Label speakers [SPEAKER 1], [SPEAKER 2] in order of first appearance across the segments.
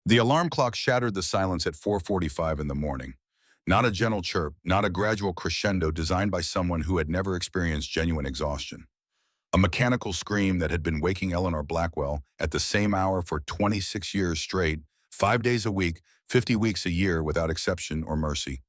[SPEAKER 1] The alarm clock shattered the silence at 4:45 in the morning. Not a gentle chirp, not a gradual crescendo designed by someone who had never experienced genuine exhaustion. A mechanical scream that had been waking Eleanor Blackwell at the same hour for 26 years straight, 5 days a week, 50 weeks a year without exception or mercy.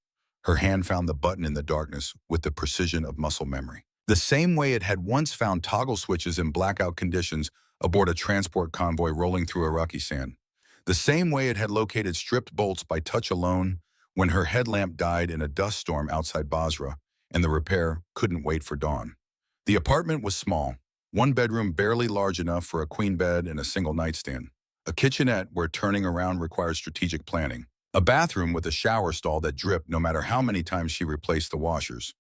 [SPEAKER 1] Her hand found the button in the darkness with the precision of muscle memory. The same way it had once found toggle switches in blackout conditions aboard a transport convoy rolling through Iraqi sand. The same way it had located stripped bolts by touch alone when her headlamp died in a dust storm outside Basra, and the repair couldn't wait for dawn. The apartment was small, one bedroom barely large enough for a queen bed and a single nightstand. A kitchenette where turning around required strategic planning. A bathroom with a shower stall that dripped no matter how many times she replaced the washers.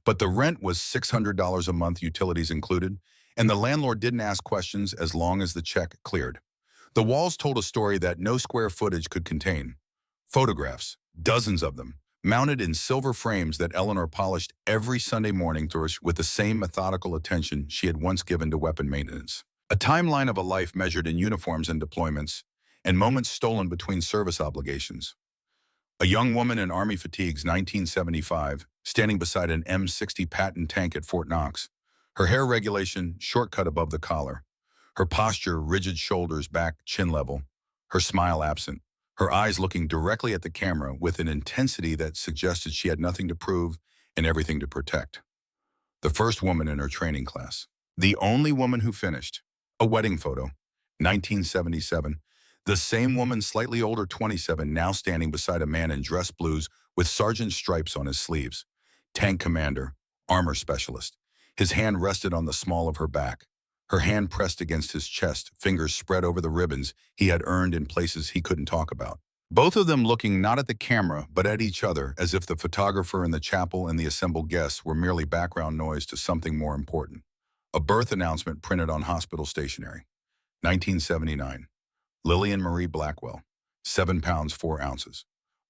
[SPEAKER 1] But the rent was $600 a month, utilities included, and the landlord didn't ask questions as long as the check cleared. The walls told a story that no square footage could contain. Photographs, dozens of them, mounted in silver frames that Eleanor polished every Sunday morning with the same methodical attention she had once given to weapon maintenance. A timeline of a life measured in uniforms and deployments, and moments stolen between service obligations. A young woman in Army fatigues, 1975, standing beside an M60 Patton tank at Fort Knox. Her hair regulation shortcut above the collar. Her posture, rigid shoulders back, chin level. Her smile absent. Her eyes looking directly at the camera with an intensity that suggested she had nothing to prove and everything to protect. The first woman in her training class. The only woman who finished. A wedding photo, 1977. The same woman, slightly older, 27, now standing beside a man in dress blues with sergeant stripes on his sleeves. Tank commander, armor specialist. His hand rested on the small of her back. Her hand pressed against his chest, fingers spread over the ribbons he had earned in places he couldn't talk about. Both of them looking not at the camera, but at each other, as if the photographer in the chapel and the assembled guests were merely background noise to something more important. A birth announcement printed on hospital stationery. 1979. Lillian Marie Blackwell, 7 pounds 4 ounces.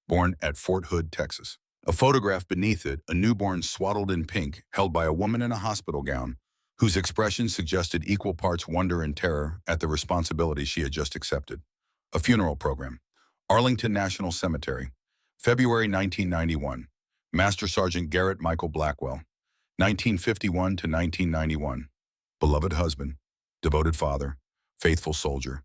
[SPEAKER 1] Born at Fort Hood, Texas. A photograph beneath it, a newborn swaddled in pink, held by a woman in a hospital gown, whose expression suggested equal parts wonder and terror at the responsibility she had just accepted. A funeral program. Arlington National Cemetery. February 1991. Master Sergeant Garrett Michael Blackwell. 1951 to 1991. Beloved husband. Devoted father. Faithful soldier.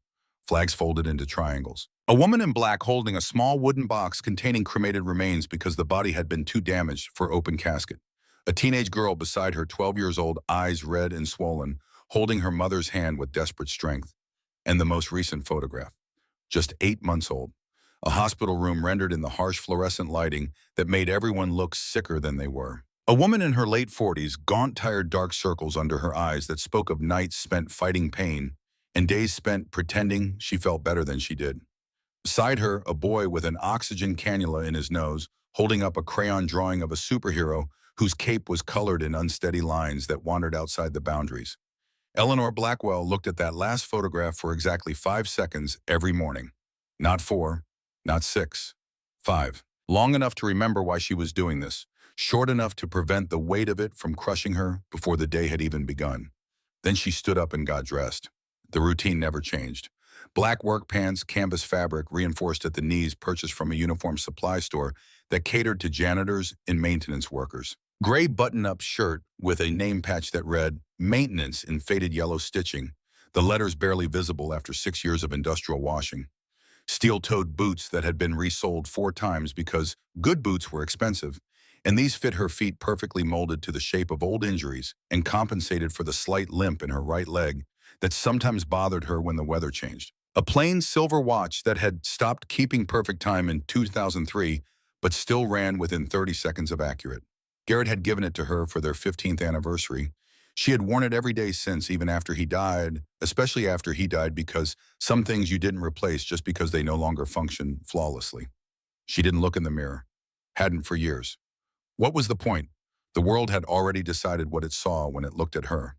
[SPEAKER 1] Flags folded into triangles. A woman in black holding a small wooden box containing cremated remains because the body had been too damaged for open casket. A teenage girl beside her, 12 years old, eyes red and swollen, holding her mother's hand with desperate strength. And the most recent photograph. Just 8 months old. A hospital room rendered in the harsh fluorescent lighting that made everyone look sicker than they were. A woman in her late 40s, gaunt, tired, dark circles under her eyes that spoke of nights spent fighting pain and days spent pretending she felt better than she did. Beside her, a boy with an oxygen cannula in his nose, holding up a crayon drawing of a superhero whose cape was colored in unsteady lines that wandered outside the boundaries. Eleanor Blackwell looked at that last photograph for exactly 5 seconds every morning. Not 4, not 6, 5. Long enough to remember why she was doing this, short enough to prevent the weight of it from crushing her before the day had even begun. Then she stood up and got dressed. The routine never changed. Black work pants, canvas fabric, reinforced at the knees, purchased from a uniform supply store that catered to janitors and maintenance workers. Gray button-up shirt with a name patch that read, Maintenance in faded yellow stitching, the letters barely visible after 6 years of industrial washing. Steel-toed boots that had been resoled 4 times because good boots were expensive, and these fit her feet perfectly molded to the shape of old injuries and compensated for the slight limp in her right leg that sometimes bothered her when the weather changed. A plain silver watch that had stopped keeping perfect time in 2003, but still ran within 30 seconds of accurate. Garrett had given it to her for their 15th anniversary. She had worn it every day since, even after he died, especially after he died, because some things you didn't replace just because they no longer function flawlessly. She didn't look in the mirror. Hadn't for years. What was the point? The world had already decided what it saw when it looked at her.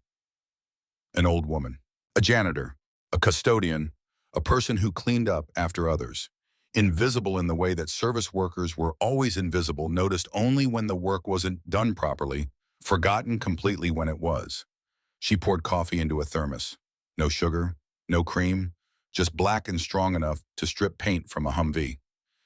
[SPEAKER 1] An old woman. A janitor. A custodian. A person who cleaned up after others. Invisible in the way that service workers were always invisible, noticed only when the work wasn't done properly, forgotten completely when it was. She poured coffee into a thermos. No sugar, no cream, just black and strong enough to strip paint from a Humvee.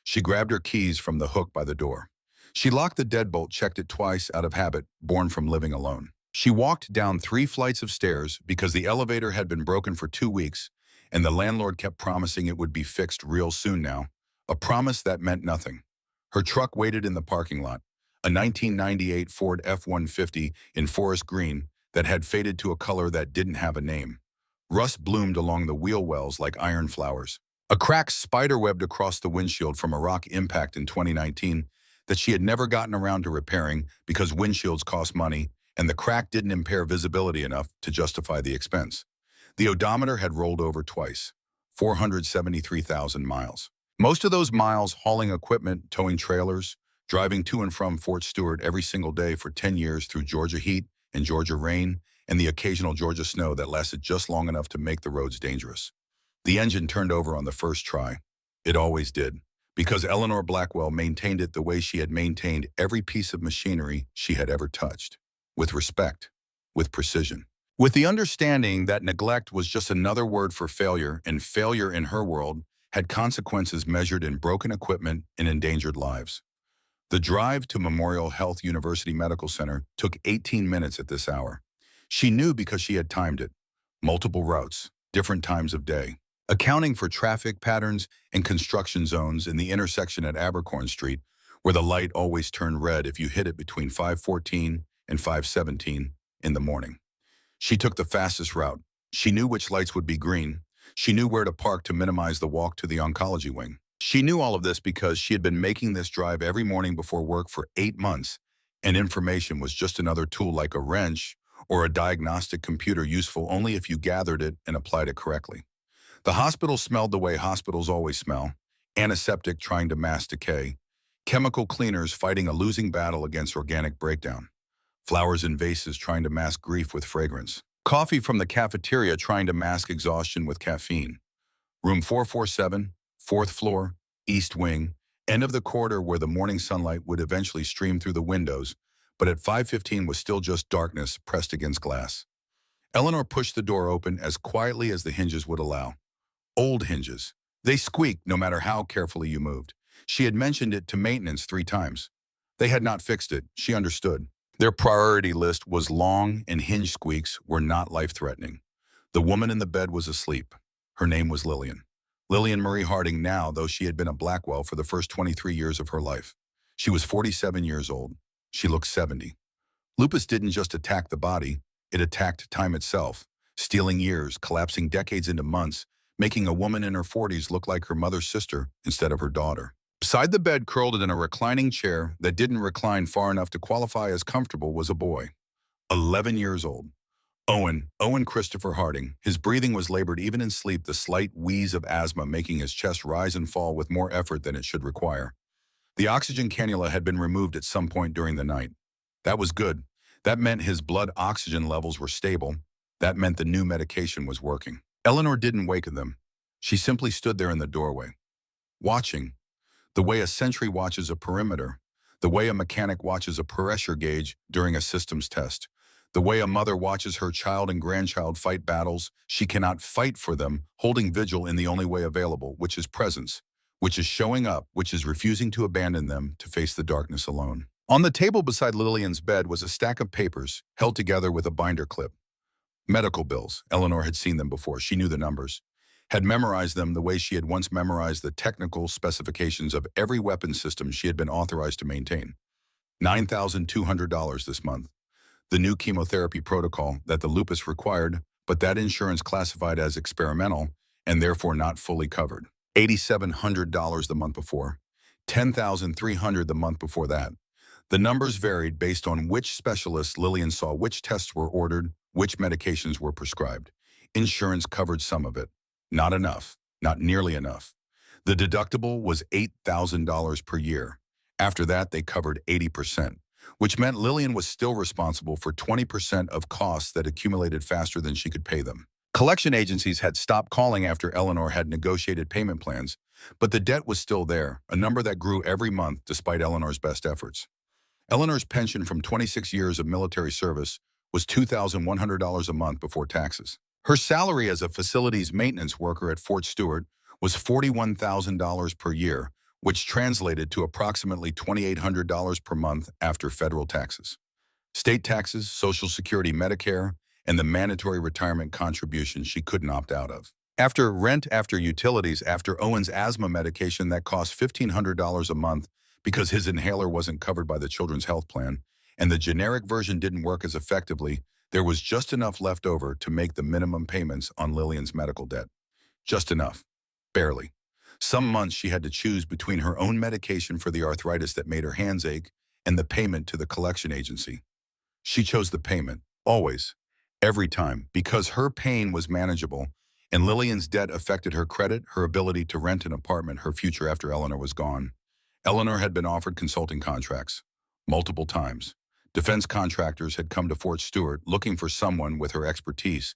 [SPEAKER 1] She grabbed her keys from the hook by the door. She locked the deadbolt, checked it twice out of habit, born from living alone. She walked down 3 flights of stairs because the elevator had been broken for 2 weeks, and the landlord kept promising it would be fixed real soon now, a promise that meant nothing. Her truck waited in the parking lot, a 1998 Ford F-150 in forest green that had faded to a color that didn't have a name. Rust bloomed along the wheel wells like iron flowers. A crack spiderwebbed across the windshield from a rock impact in 2019 that she had never gotten around to repairing because windshields cost money and the crack didn't impair visibility enough to justify the expense. The odometer had rolled over twice, 473,000 miles. Most of those miles hauling equipment, towing trailers, driving to and from Fort Stewart every single day for 10 years through Georgia heat and Georgia rain and the occasional Georgia snow that lasted just long enough to make the roads dangerous. The engine turned over on the first try. It always did, because Eleanor Blackwell maintained it the way she had maintained every piece of machinery she had ever touched, with respect, with precision, with the understanding that neglect was just another word for failure, and failure in her world had consequences measured in broken equipment and endangered lives. The drive to Memorial Health University Medical Center took 18 minutes at this hour. She knew because she had timed it. Multiple routes, different times of day, accounting for traffic patterns and construction zones in the intersection at Abercorn Street, where the light always turned red if you hit it between 5:14 and 5:17 in the morning. She took the fastest route. She knew which lights would be green. She knew where to park to minimize the walk to the oncology wing. She knew all of this because she had been making this drive every morning before work for 8 months, and information was just another tool like a wrench or a diagnostic computer, useful only if you gathered it and applied it correctly. The hospital smelled the way hospitals always smell: antiseptic trying to mask decay, chemical cleaners fighting a losing battle against organic breakdown, flowers in vases trying to mask grief with fragrance, coffee from the cafeteria trying to mask exhaustion with caffeine. Room 447, 4th floor, east wing, end of the corridor where the morning sunlight would eventually stream through the windows, but at 5:15 was still just darkness pressed against glass. Eleanor pushed the door open as quietly as the hinges would allow. Old hinges. They squeaked no matter how carefully you moved. She had mentioned it to maintenance 3 times. They had not fixed it, she understood. Their priority list was long, and hinge squeaks were not life-threatening. The woman in the bed was asleep. Her name was Lillian. Lillian Marie Harding now, though she had been a Blackwell for the first 23 years of her life. She was 47 years old. She looked 70. Lupus didn't just attack the body, it attacked time itself, stealing years, collapsing decades into months, making a woman in her 40s look like her mother's sister instead of her daughter. Beside the bed, curled in a reclining chair that didn't recline far enough to qualify as comfortable, was a boy, 11 years old. Owen Christopher Harding. His breathing was labored even in sleep, the slight wheeze of asthma making his chest rise and fall with more effort than it should require. The oxygen cannula had been removed at some point during the night. That was good. That meant his blood oxygen levels were stable. That meant the new medication was working. Eleanor didn't waken them. She simply stood there in the doorway, watching, the way a sentry watches a perimeter, the way a mechanic watches a pressure gauge during a systems test, the way a mother watches her child and grandchild fight battles she cannot fight for them, holding vigil in the only way available, which is presence, which is showing up, which is refusing to abandon them to face the darkness alone. On the table beside Lillian's bed was a stack of papers held together with a binder clip. Medical bills. Eleanor had seen them before. She knew the numbers, had memorized them the way she had once memorized the technical specifications of every weapon system she had been authorized to maintain. $9,200 this month. The new chemotherapy protocol that the lupus required, but that insurance classified as experimental and therefore not fully covered. $8,700 the month before. $10,300 the month before that. The numbers varied based on which specialists Lillian saw, which tests were ordered, which medications were prescribed. Insurance covered some of it. Not enough. Not nearly enough. The deductible was $8,000 per year. After that, they covered 80%, which meant Lillian was still responsible for 20% of costs that accumulated faster than she could pay them. Collection agencies had stopped calling after Eleanor had negotiated payment plans, but the debt was still there, a number that grew every month despite Eleanor's best efforts. Eleanor's pension from 26 years of military service was $2,100 a month before taxes. Her salary as a facilities maintenance worker at Fort Stewart was $41,000 per year, which translated to approximately $2,800 per month after federal taxes. State taxes, Social Security, Medicare, and the mandatory retirement contribution she couldn't opt out of. After rent, after utilities, after Owen's asthma medication that cost $1,500 a month because his inhaler wasn't covered by the Children's Health Plan, and the generic version didn't work as effectively, there was just enough left over to make the minimum payments on Lillian's medical debt. Just enough. Barely. Some months she had to choose between her own medication for the arthritis that made her hands ache and the payment to the collection agency. She chose the payment, always, every time, because her pain was manageable, and Lillian's debt affected her credit, her ability to rent an apartment, her future after Eleanor was gone. Eleanor had been offered consulting contracts, multiple times. Defense contractors had come to Fort Stewart looking for someone with her expertise.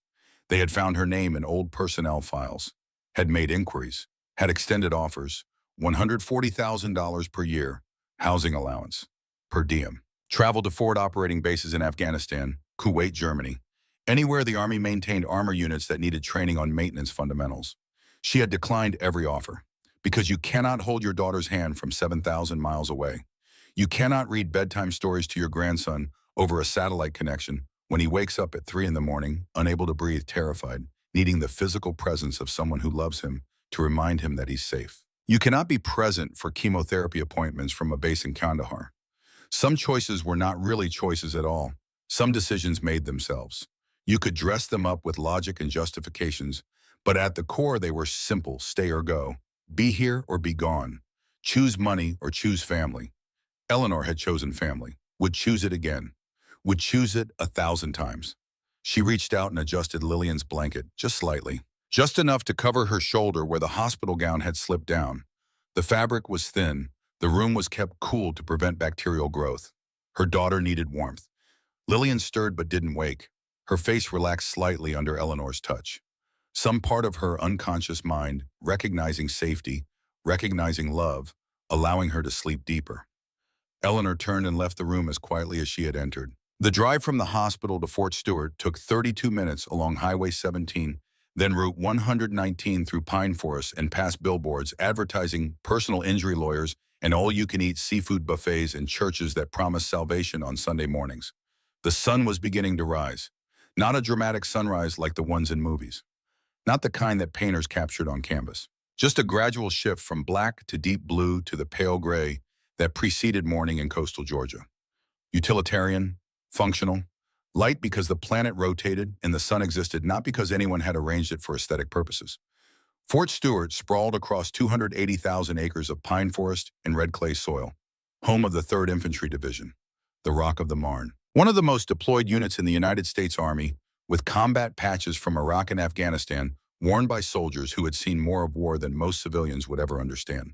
[SPEAKER 1] They had found her name in old personnel files, had made inquiries, had extended offers, $140,000 per year, housing allowance, per diem. Traveled to forward operating bases in Afghanistan, Kuwait, Germany, anywhere the Army maintained armor units that needed training on maintenance fundamentals. She had declined every offer, because you cannot hold your daughter's hand from 7,000 miles away. You cannot read bedtime stories to your grandson over a satellite connection when he wakes up at 3 in the morning, unable to breathe, terrified, needing the physical presence of someone who loves him to remind him that he's safe. You cannot be present for chemotherapy appointments from a base in Kandahar. Some choices were not really choices at all. Some decisions made themselves. You could dress them up with logic and justifications, but at the core they were simple: stay or go, be here or be gone, choose money or choose family. Eleanor had chosen family, would choose it again, would choose it 1,000 times. She reached out and adjusted Lillian's blanket, just slightly, just enough to cover her shoulder where the hospital gown had slipped down. The fabric was thin. The room was kept cool to prevent bacterial growth. Her daughter needed warmth. Lillian stirred but didn't wake. Her face relaxed slightly under Eleanor's touch. Some part of her unconscious mind, recognizing safety, recognizing love, allowing her to sleep deeper. Eleanor turned and left the room as quietly as she had entered. The drive from the hospital to Fort Stewart took 32 minutes along Highway 17, then Route 119 through pine forests and past billboards advertising personal injury lawyers and all-you-can-eat seafood buffets and churches that promised salvation on Sunday mornings. The sun was beginning to rise. Not a dramatic sunrise like the ones in movies. Not the kind that painters captured on canvas. Just a gradual shift from black to deep blue to the pale gray that preceded morning in coastal Georgia. Utilitarian, functional, light because the planet rotated and the sun existed, not because anyone had arranged it for aesthetic purposes. Fort Stewart sprawled across 280,000 acres of pine forest and red clay soil, home of the 3rd Infantry Division, the Rock of the Marne. One of the most deployed units in the United States Army, with combat patches from Iraq and Afghanistan worn by soldiers who had seen more of war than most civilians would ever understand.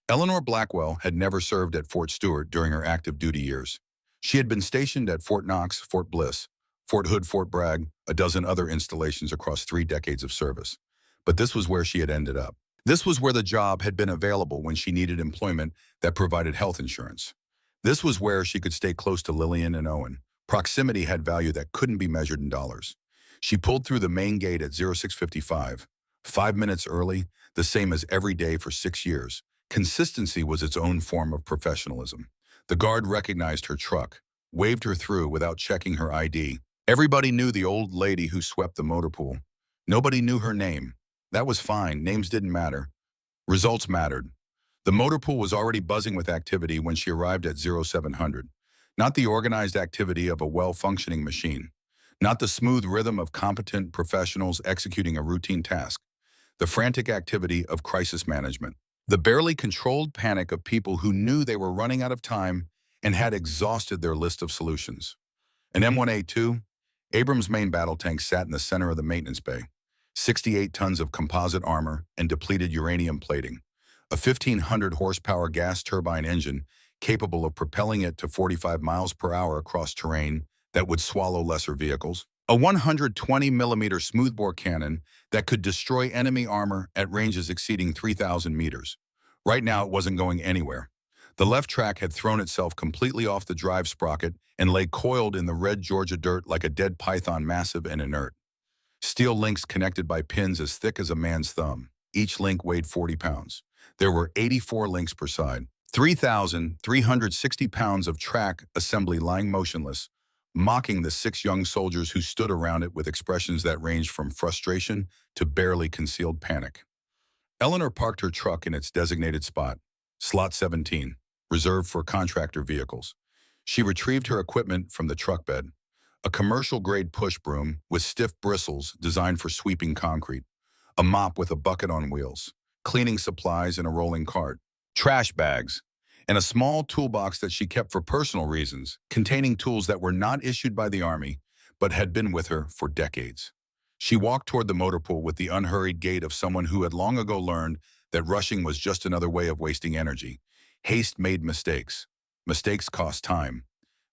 [SPEAKER 1] Eleanor Blackwell had never served at Fort Stewart during her active duty years. She had been stationed at Fort Knox, Fort Bliss, Fort Hood, Fort Bragg, a dozen other installations across 3 decades of service. But this was where she had ended up. This was where the job had been available when she needed employment that provided health insurance. This was where she could stay close to Lillian and Owen. Proximity had value that couldn't be measured in dollars. She pulled through the main gate at 06:55, 5 minutes early, the same as every day for 6 years. Consistency was its own form of professionalism. The guard recognized her truck, waved her through without checking her ID. Everybody knew the old lady who swept the motor pool. Nobody knew her name. That was fine. Names didn't matter. Results mattered. The motor pool was already buzzing with activity when she arrived at 0700. Not the organized activity of a well-functioning machine. Not the smooth rhythm of competent professionals executing a routine task. The frantic activity of crisis management. The barely controlled panic of people who knew they were running out of time and had exhausted their list of solutions. An M1A2, Abrams' main battle tank, sat in the center of the maintenance bay. 68 tons of composite armor and depleted uranium plating. A 1,500 horsepower gas turbine engine capable of propelling it to 45 miles per hour across terrain that would swallow lesser vehicles. A 120mm smoothbore cannon that could destroy enemy armor at ranges exceeding 3,000 meters. Right now, it wasn't going anywhere. The left track had thrown itself completely off the drive sprocket and lay coiled in the red Georgia dirt like a dead python, massive and inert. Steel links connected by pins as thick as a man's thumb. Each link weighed 40 pounds. There were 84 links per side. 3,360 pounds of track assembly lying motionless, mocking the 6 young soldiers who stood around it with expressions that ranged from frustration to barely concealed panic. Eleanor parked her truck in its designated spot, slot 17, reserved for contractor vehicles. She retrieved her equipment from the truck bed, a commercial-grade push broom with stiff bristles designed for sweeping concrete, a mop with a bucket on wheels, cleaning supplies in a rolling cart, trash bags, and a small toolbox that she kept for personal reasons, containing tools that were not issued by the Army, but had been with her for decades. She walked toward the motor pool with the unhurried gait of someone who had long ago learned that rushing was just another way of wasting energy. Haste made mistakes. Mistakes cost time.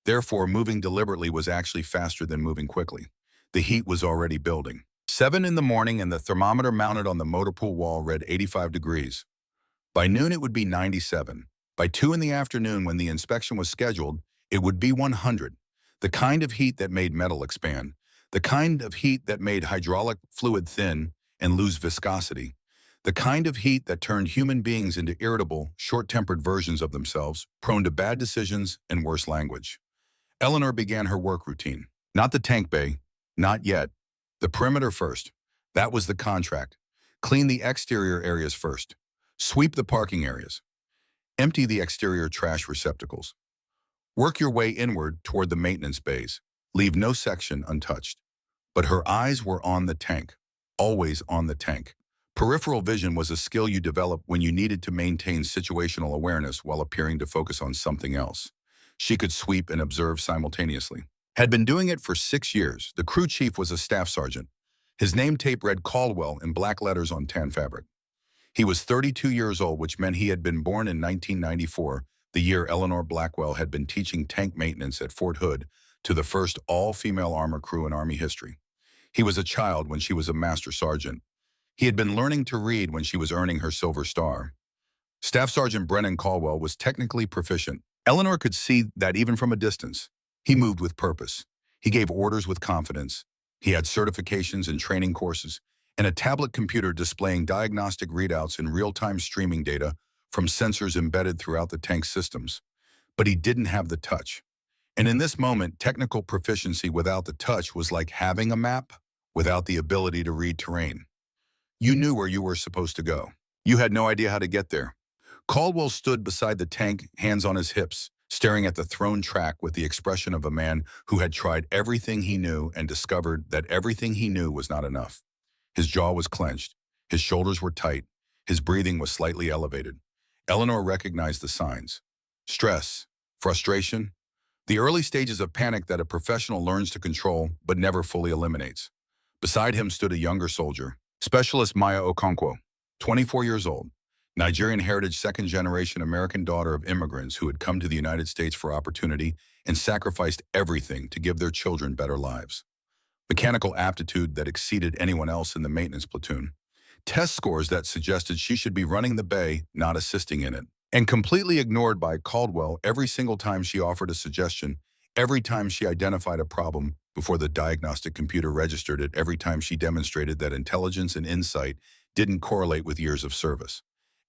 [SPEAKER 1] Therefore, moving deliberately was actually faster than moving quickly. The heat was already building. 7 in the morning and the thermometer mounted on the motor pool wall read 85 degrees. By noon, it would be 97. By 2 in the afternoon, when the inspection was scheduled, it would be 100. The kind of heat that made metal expand. The kind of heat that made hydraulic fluid thin and lose viscosity. The kind of heat that turned human beings into irritable, short-tempered versions of themselves, prone to bad decisions and worse language. Eleanor began her work routine. Not the tank bay, not yet. The perimeter first. That was the contract. Clean the exterior areas first. Sweep the parking areas. Empty the exterior trash receptacles. Work your way inward toward the maintenance bays. Leave no section untouched. But her eyes were on the tank, always on the tank. Peripheral vision was a skill you developed when you needed to maintain situational awareness while appearing to focus on something else. She could sweep and observe simultaneously. Had been doing it for 6 years. The crew chief was a staff sergeant. His name tape read Caldwell in black letters on tan fabric. He was 32 years old, which meant he had been born in 1994, the year Eleanor Blackwell had been teaching tank maintenance at Fort Hood to the first all-female armor crew in Army history. He was a child when she was a master sergeant. He had been learning to read when she was earning her Silver Star. Staff Sergeant Brennan Caldwell was technically proficient. Eleanor could see that even from a distance. He moved with purpose. He gave orders with confidence. He had certifications and training courses, and a tablet computer displaying diagnostic readouts and real-time streaming data from sensors embedded throughout the tank's systems. But he didn't have the touch. And in this moment, technical proficiency without the touch was like having a map without the ability to read terrain. You knew where you were supposed to go. You had no idea how to get there. Caldwell stood beside the tank, hands on his hips, staring at the thrown track with the expression of a man who had tried everything he knew and discovered that everything he knew was not enough. His jaw was clenched. His shoulders were tight. His breathing was slightly elevated. Eleanor recognized the signs. Stress, frustration, the early stages of panic that a professional learns to control but never fully eliminates. Beside him stood a younger soldier, Specialist Maya Okonkwo, 24 years old, Nigerian heritage second-generation American daughter of immigrants who had come to the United States for opportunity and sacrificed everything to give their children better lives. Mechanical aptitude that exceeded anyone else in the maintenance platoon. Test scores that suggested she should be running the bay, not assisting in it. And completely ignored by Caldwell every single time she offered a suggestion, every time she identified a problem before the diagnostic computer registered it, every time she demonstrated that intelligence and insight didn't correlate with years of service.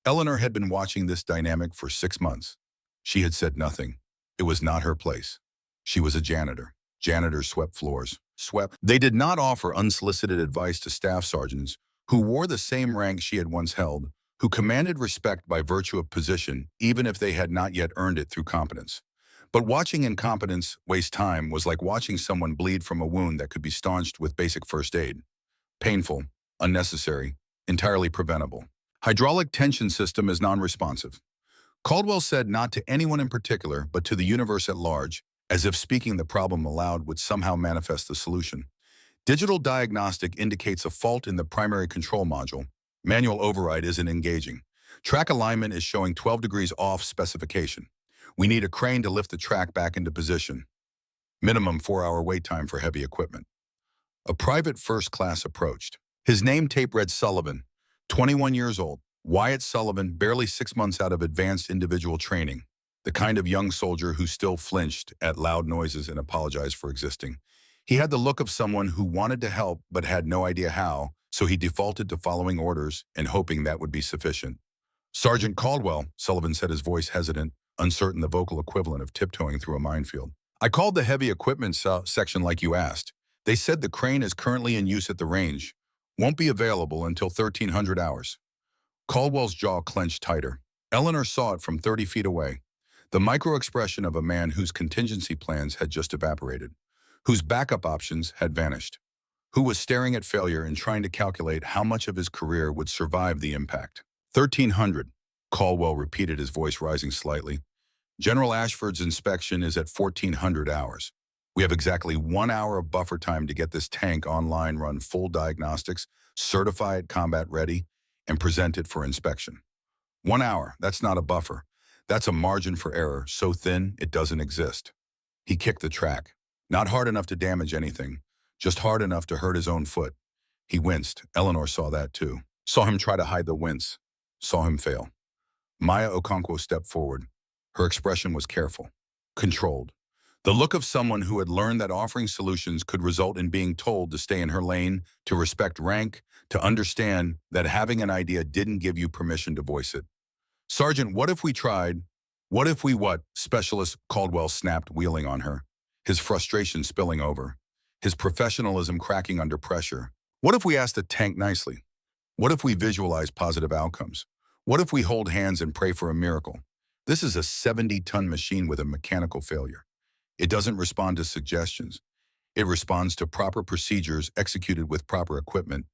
[SPEAKER 1] Eleanor had been watching this dynamic for 6 months. She had said nothing. It was not her place. She was a janitor. Janitors swept floors. They did not offer unsolicited advice to staff sergeants who wore the same rank she had once held, who commanded respect by virtue of position, even if they had not yet earned it through competence. But watching incompetence waste time was like watching someone bleed from a wound that could be staunched with basic first aid. Painful, unnecessary, entirely preventable. Hydraulic tension system is non-responsive. Caldwell said not to anyone in particular, but to the universe at large, as if speaking the problem aloud would somehow manifest the solution. Digital diagnostic indicates a fault in the primary control module. Manual override isn't engaging. Track alignment is showing 12 degrees off specification. We need a crane to lift the track back into position. Minimum 4-hour wait time for heavy equipment. A private first class approached. His name tape read Sullivan, 21 years old. Wyatt Sullivan, barely 6 months out of advanced individual training. The kind of young soldier who still flinched at loud noises and apologized for existing. He had the look of someone who wanted to help but had no idea how, so he defaulted to following orders and hoping that would be sufficient. Sergeant Caldwell, Sullivan said, his voice hesitant, uncertain, the vocal equivalent of tiptoeing through a minefield. I called the heavy equipment section like you asked. They said the crane is currently in use at the range. Won't be available until 1300 hours. Caldwell's jaw clenched tighter. Eleanor saw it from 30 feet away. The micro-expression of a man whose contingency plans had just evaporated, whose backup options had vanished, who was staring at failure and trying to calculate how much of his career would survive the impact. 1300, Caldwell repeated, his voice rising slightly. General Ashford's inspection is at 1400 hours. We have exactly 1 hour of buffer time to get this tank online, run full diagnostics, certify it combat ready, and present it for inspection. 1 hour, that's not a buffer. That's a margin for error so thin it doesn't exist. He kicked the track. Not hard enough to damage anything, just hard enough to hurt his own foot. He winced. Eleanor saw that too. Saw him try to hide the wince. Saw him fail. Maya Okonkwo stepped forward. Her expression was careful, controlled. The look of someone who had learned that offering solutions could result in being told to stay in her lane, to respect rank, to understand that having an idea didn't give you permission to voice it. Sergeant, what if we tried? What if we what? Specialist Caldwell snapped, wheeling on her, his frustration spilling over, his professionalism cracking under pressure. What if we asked the tank nicely? What if we visualize positive outcomes? What if we hold hands and pray for a miracle? This is a 70-ton machine with a mechanical failure. It doesn't respond to suggestions. It responds to proper procedures executed with proper equipment,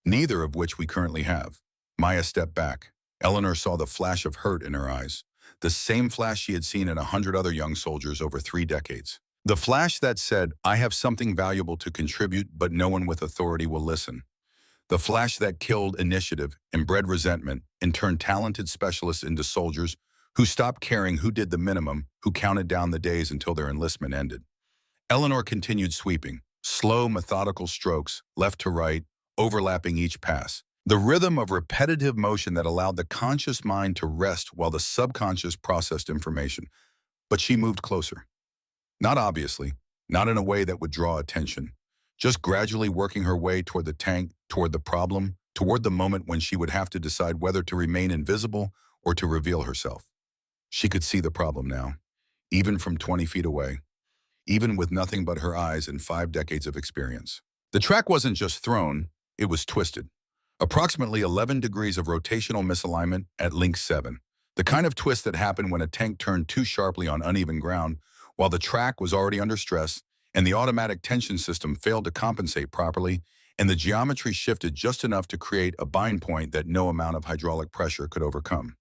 [SPEAKER 1] neither of which we currently have. Maya stepped back. Eleanor saw the flash of hurt in her eyes, the same flash she had seen in 100 other young soldiers over 3 decades. The flash that said, I have something valuable to contribute, but no one with authority will listen. The flash that killed initiative and bred resentment and turned talented specialists into soldiers who stopped caring who did the minimum, who counted down the days until their enlistment ended. Eleanor continued sweeping, slow, methodical strokes, left to right, overlapping each pass. The rhythm of repetitive motion that allowed the conscious mind to rest while the subconscious processed information. But she moved closer. Not obviously, not in a way that would draw attention, just gradually working her way toward the tank, toward the problem, toward the moment when she would have to decide whether to remain invisible or to reveal herself. She could see the problem now, even from 20 feet away, even with nothing but her eyes and 5 decades of experience. The track wasn't just thrown, it was twisted. Approximately 11 degrees of rotational misalignment at link 7, the kind of twist that happened when a tank turned too sharply on uneven ground while the track was already under stress and the automatic tension system failed to compensate properly, and the geometry shifted just enough to create a bind point that no amount of hydraulic pressure could overcome.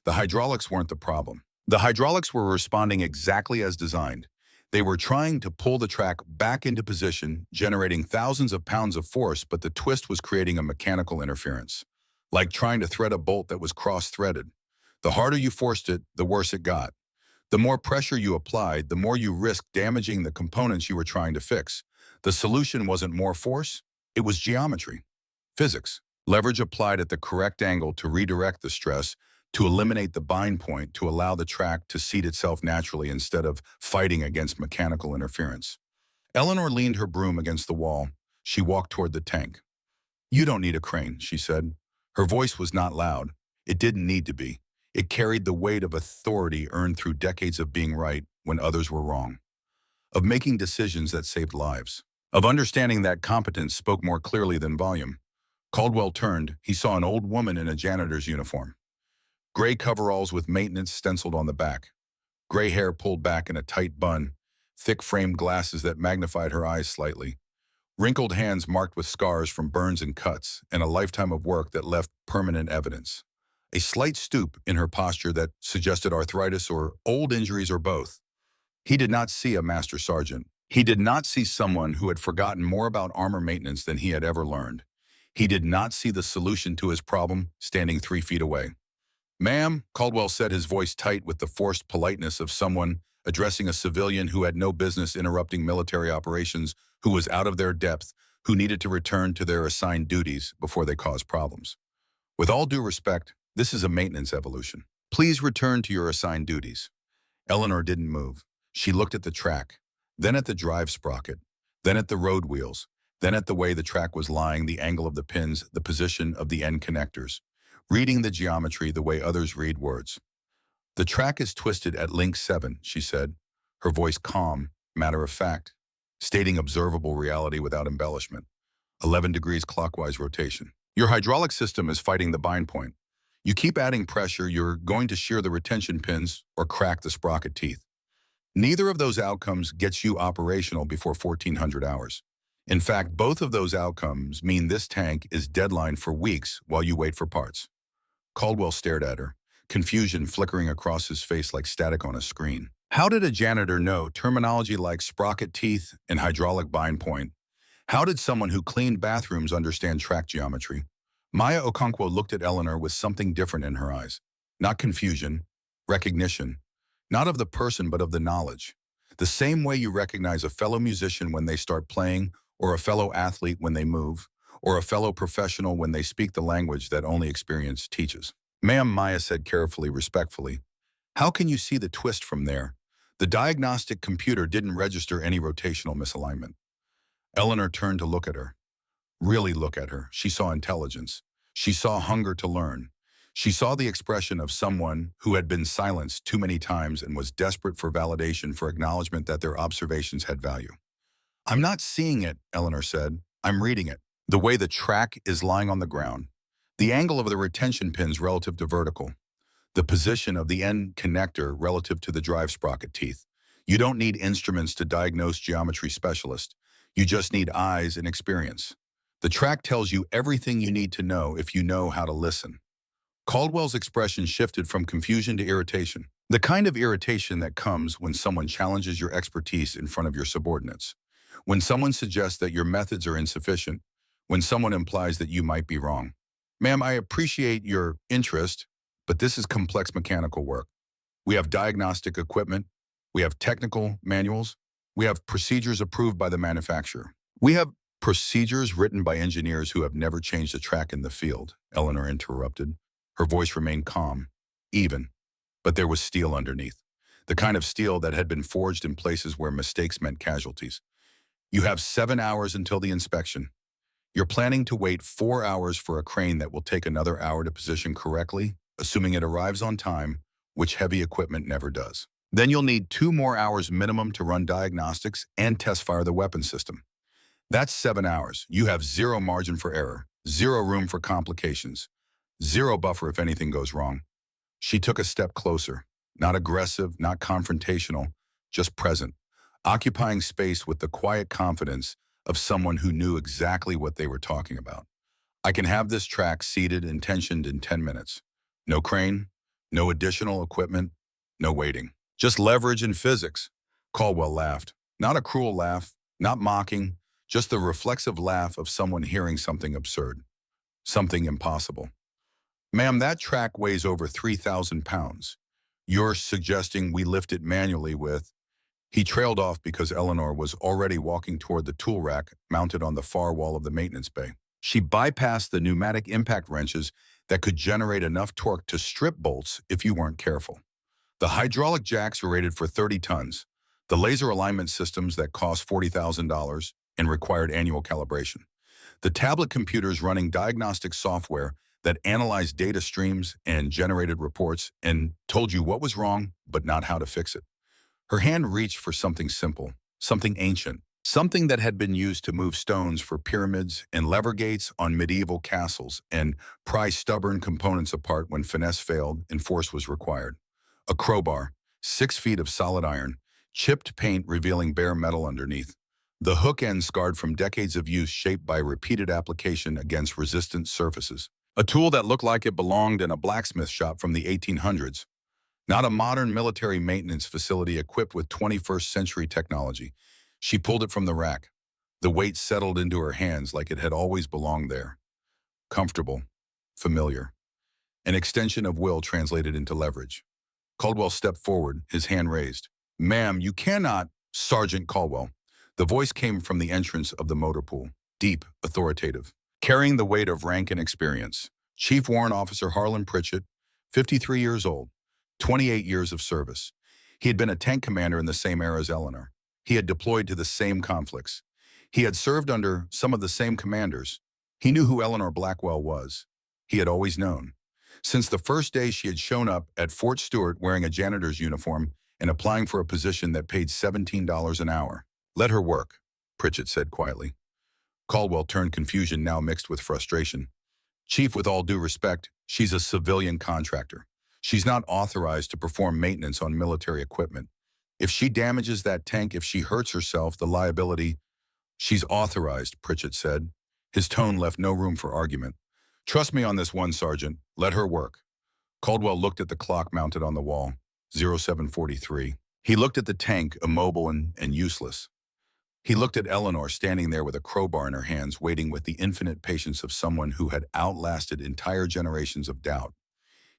[SPEAKER 1] The hydraulics weren't the problem. The hydraulics were responding exactly as designed. They were trying to pull the track back into position, generating thousands of pounds of force, but the twist was creating a mechanical interference, like trying to thread a bolt that was cross-threaded. The harder you forced it, the worse it got. The more pressure you applied, the more you risked damaging the components you were trying to fix. The solution wasn't more force, it was geometry, physics. Leverage applied at the correct angle to redirect the stress, to eliminate the bind point, to allow the track to seat itself naturally instead of fighting against mechanical interference. Eleanor leaned her broom against the wall. She walked toward the tank. You don't need a crane, she said. Her voice was not loud. It didn't need to be. It carried the weight of authority earned through decades of being right when others were wrong, of making decisions that saved lives, of understanding that competence spoke more clearly than volume. Caldwell turned. He saw an old woman in a janitor's uniform. Gray coveralls with maintenance stenciled on the back. Gray hair pulled back in a tight bun. Thick framed glasses that magnified her eyes slightly. Wrinkled hands marked with scars from burns and cuts, and a lifetime of work that left permanent evidence. A slight stoop in her posture that suggested arthritis or old injuries or both. He did not see a master sergeant. He did not see someone who had forgotten more about armor maintenance than he had ever learned. He did not see the solution to his problem standing 3 feet away. Ma'am, Caldwell said, his voice tight with the forced politeness of someone addressing a civilian who had no business interrupting military operations, who was out of their depth, who needed to return to their assigned duties before they caused problems. With all due respect, this is a maintenance evolution. Please return to your assigned duties. Eleanor didn't move. She looked at the track, then at the drive sprocket, then at the road wheels, then at the way the track was lying, the angle of the pins, the position of the end connectors, reading the geometry the way others read words. The track is twisted at link 7, she said, her voice calm, matter of fact, stating observable reality without embellishment. 11 degrees clockwise rotation. Your hydraulic system is fighting the bind point. You keep adding pressure, you're going to shear the retention pins or crack the sprocket teeth. Neither of those outcomes gets you operational before 1400 hours. In fact, both of those outcomes mean this tank is deadline for weeks while you wait for parts. Caldwell stared at her, confusion flickering across his face like static on a screen. How did a janitor know terminology like sprocket teeth and hydraulic bind point? How did someone who cleaned bathrooms understand track geometry? Maya Okonkwo looked at Eleanor with something different in her eyes. Not confusion, recognition. Not of the person, but of the knowledge. The same way you recognize a fellow musician when they start playing, or a fellow athlete when they move, or a fellow professional when they speak the language that only experience teaches. Ma'am, Maya said carefully, respectfully. How can you see the twist from there? The diagnostic computer didn't register any rotational misalignment. Eleanor turned to look at her. Really look at her. She saw intelligence. She saw hunger to learn. She saw the expression of someone who had been silenced too many times and was desperate for validation, for acknowledgement that their observations had value. I'm not seeing it, Eleanor said. I'm reading it. The way the track is lying on the ground. The angle of the retention pins relative to vertical. The position of the end connector relative to the drive sprocket teeth. You don't need instruments to diagnose geometry specialists. You just need eyes and experience. The track tells you everything you need to know if you know how to listen. Caldwell's expression shifted from confusion to irritation. The kind of irritation that comes when someone challenges your expertise in front of your subordinates. When someone suggests that your methods are insufficient. When someone implies that you might be wrong. Ma'am, I appreciate your interest, but this is complex mechanical work. We have diagnostic equipment. We have technical manuals. We have procedures approved by the manufacturer. We have procedures written by engineers who have never changed a track in the field, Eleanor interrupted. Her voice remained calm, even, but there was steel underneath. The kind of steel that had been forged in places where mistakes meant casualties. You have 7 hours until the inspection. You're planning to wait 4 hours for a crane that will take another hour to position correctly, assuming it arrives on time, which heavy equipment never does. Then you'll need 2 more hours minimum to run diagnostics and test fire the weapon system. That's 7 hours. You have 0 margin for error, 0 room for complications, 0 buffer if anything goes wrong. She took a step closer, not aggressive, not confrontational, just present, occupying space with the quiet confidence of someone who knew exactly what they were talking about. I can have this track seated and tensioned in 10 minutes. No crane, no additional equipment, no waiting. Just leverage and physics. Caldwell laughed. Not a cruel laugh, not mocking, just the reflexive laugh of someone hearing something absurd, something impossible. Ma'am, that track weighs over 3,000 pounds. You're suggesting we lift it manually with... He trailed off because Eleanor was already walking toward the tool rack mounted on the far wall of the maintenance bay. She bypassed the pneumatic impact wrenches that could generate enough torque to strip bolts if you weren't careful. The hydraulic jacks were rated for 30 tons. The laser alignment systems that cost $40,000 and required annual calibration. The tablet computers running diagnostic software that analyzed data streams and generated reports and told you what was wrong, but not how to fix it. Her hand reached for something simple, something ancient, something that had been used to move stones for pyramids and lever gates on medieval castles and pry stubborn components apart when finesse failed and force was required. A crowbar, 6 feet of solid iron, chipped paint revealing bare metal underneath. The hook end scarred from decades of use shaped by repeated application against resistant surfaces. A tool that looked like it belonged in a blacksmith shop from the 1800s. Not a modern military maintenance facility equipped with 21st century technology. She pulled it from the rack. The weight settled into her hands like it had always belonged there. Comfortable, familiar. An extension of will translated into leverage. Caldwell stepped forward, his hand raised. Ma'am, you cannot... Sergeant Caldwell. The voice came from the entrance of the motor pool, deep, authoritative, carrying the weight of rank and experience. Chief Warrant Officer Harlan Pritchett, 53 years old, 28 years of service. He had been a tank commander in the same era as Eleanor. He had deployed to the same conflicts. He had served under some of the same commanders. He knew who Eleanor Blackwell was. He had always known. Since the first day she had shown up at Fort Stewart wearing a janitor's uniform and applying for a position that paid $17 an hour. Let her work, Pritchett said quietly. Caldwell turned confusion now mixed with frustration. Chief, with all due respect, she's a civilian contractor. She's not authorized to perform maintenance on military equipment. If she damages that tank, if she hurts herself, the liability. She's authorized, Pritchett said. His tone left no room for argument. Trust me on this one, Sergeant. Let her work. Caldwell looked at the clock mounted on the wall, 0743. He looked at the tank, immobile and useless. He looked at Eleanor standing there with a crowbar in her hands, waiting with the infinite patience of someone who had outlasted entire generations of doubt.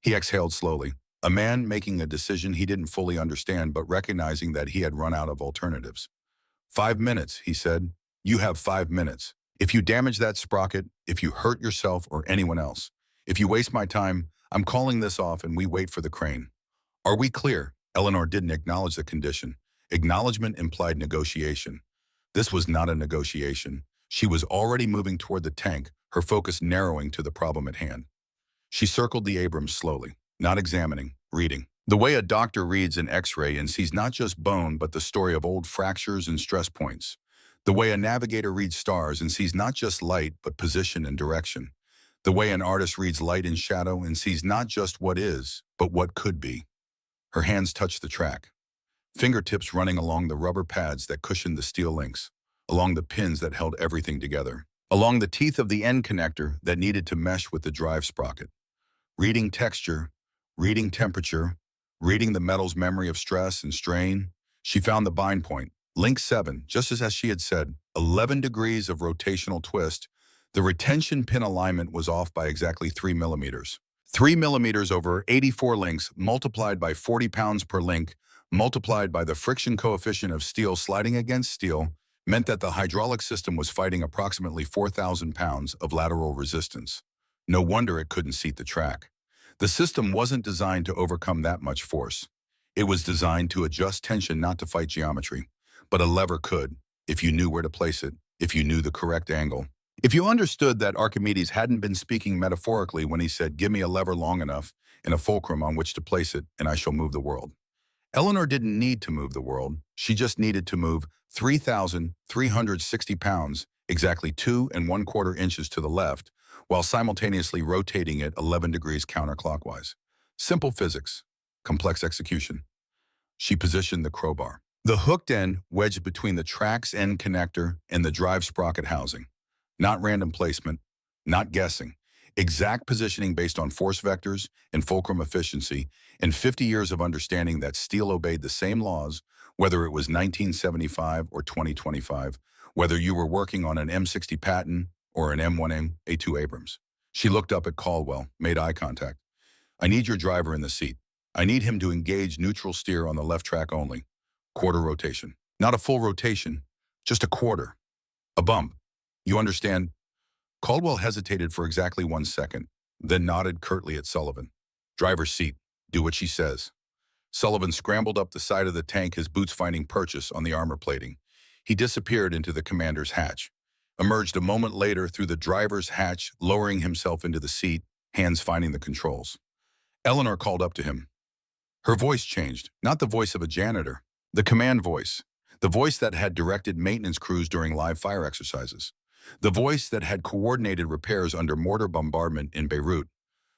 [SPEAKER 1] He exhaled slowly, a man making a decision he didn't fully understand but recognizing that he had run out of alternatives. 5 minutes, he said. You have 5 minutes. If you damage that sprocket, if you hurt yourself or anyone else, if you waste my time, I'm calling this off and we wait for the crane. Are we clear? Eleanor didn't acknowledge the condition. Acknowledgement implied negotiation. This was not a negotiation. She was already moving toward the tank, her focus narrowing to the problem at hand. She circled the Abrams slowly, not examining, reading. The way a doctor reads an X-ray and sees not just bone but the story of old fractures and stress points. The way a navigator reads stars and sees not just light but position and direction. The way an artist reads light and shadow and sees not just what is, but what could be. Her hands touched the track, fingertips running along the rubber pads that cushioned the steel links, along the pins that held everything together, along the teeth of the end connector that needed to mesh with the drive sprocket. Reading texture, reading temperature, reading the metal's memory of stress and strain, she found the bind point, link 7, just as she had said, 11 degrees of rotational twist. The retention pin alignment was off by exactly 3 millimeters. 3 millimeters over 84 links multiplied by 40 pounds per link, multiplied by the friction coefficient of steel sliding against steel, meant that the hydraulic system was fighting approximately 4,000 pounds of lateral resistance. No wonder it couldn't seat the track. The system wasn't designed to overcome that much force. It was designed to adjust tension, not to fight geometry. But a lever could, if you knew where to place it, if you knew the correct angle. If you understood that Archimedes hadn't been speaking metaphorically when he said, give me a lever long enough and a fulcrum on which to place it, and I shall move the world. Eleanor didn't need to move the world. She just needed to move 3,360 pounds, exactly 2 1/4 inches to the left, while simultaneously rotating it 11 degrees counterclockwise. Simple physics, complex execution. She positioned the crowbar, the hooked end wedged between the track's end connector and the drive sprocket housing. Not random placement, not guessing. Exact positioning based on force vectors and fulcrum efficiency, and 50 years of understanding that steel obeyed the same laws, whether it was 1975 or 2025, whether you were working on an M60 Patton or an M1 A2 Abrams. She looked up at Caldwell, made eye contact. I need your driver in the seat. I need him to engage neutral steer on the left track only. Quarter rotation. Not a full rotation, just a quarter. A bump. You understand? Caldwell hesitated for exactly 1 second, then nodded curtly at Sullivan. Driver's seat. Do what she says. Sullivan scrambled up the side of the tank, his boots finding purchase on the armor plating. He disappeared into the commander's hatch, emerged a moment later through the driver's hatch, lowering himself into the seat, hands finding the controls. Eleanor called up to him. Her voice changed, not the voice of a janitor, the command voice, the voice that had directed maintenance crews during live fire exercises, the voice that had coordinated repairs under mortar bombardment in Beirut,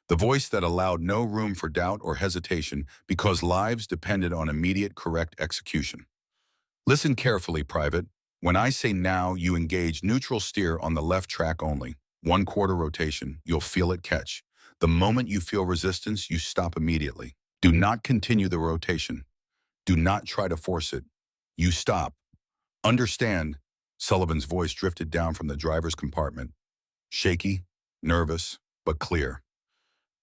[SPEAKER 1] the voice that allowed no room for doubt or hesitation because lives depended on immediate correct execution. Listen carefully, Private. When I say now, you engage neutral steer on the left track only. 1/4 rotation, you'll feel it catch. The moment you feel resistance, you stop immediately. Do not continue the rotation. Do not try to force it. You stop. Understand? Sullivan's voice drifted down from the driver's compartment. Shaky, nervous, but clear.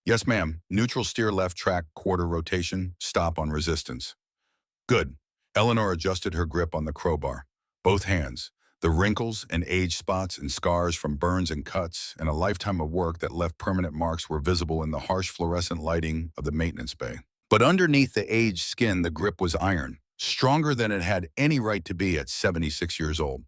[SPEAKER 1] Yes, ma'am. Neutral steer left track, quarter rotation, stop on resistance. Good. Eleanor adjusted her grip on the crowbar. Both hands. The wrinkles and age spots and scars from burns and cuts and a lifetime of work that left permanent marks were visible in the harsh fluorescent lighting of the maintenance bay. But underneath the aged skin, the grip was iron, stronger than it had any right to be at 76 years old.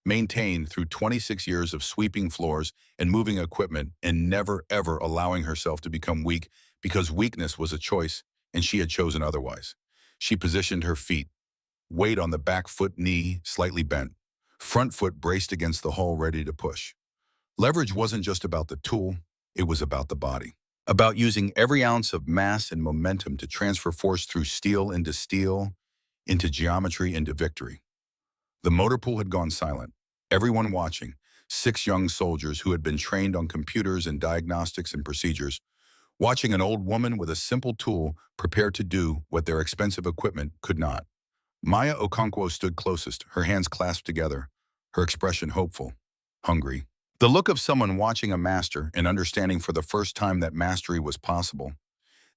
[SPEAKER 1] maintained through 26 years of sweeping floors and moving equipment and never ever allowing herself to become weak because weakness was a choice and she had chosen otherwise. She positioned her feet, weight on the back foot, knee slightly bent, front foot braced against the hull ready to push. Leverage wasn't just about the tool, it was about the body. About using every ounce of mass and momentum to transfer force through steel, into geometry, into victory. The motor pool had gone silent. Everyone watching, 6 young soldiers who had been trained on computers and diagnostics and procedures, watching an old woman with a simple tool prepared to do what their expensive equipment could not. Maya Okonkwo stood closest, her hands clasped together, her expression hopeful, hungry. The look of someone watching a master and understanding for the first time that mastery was possible,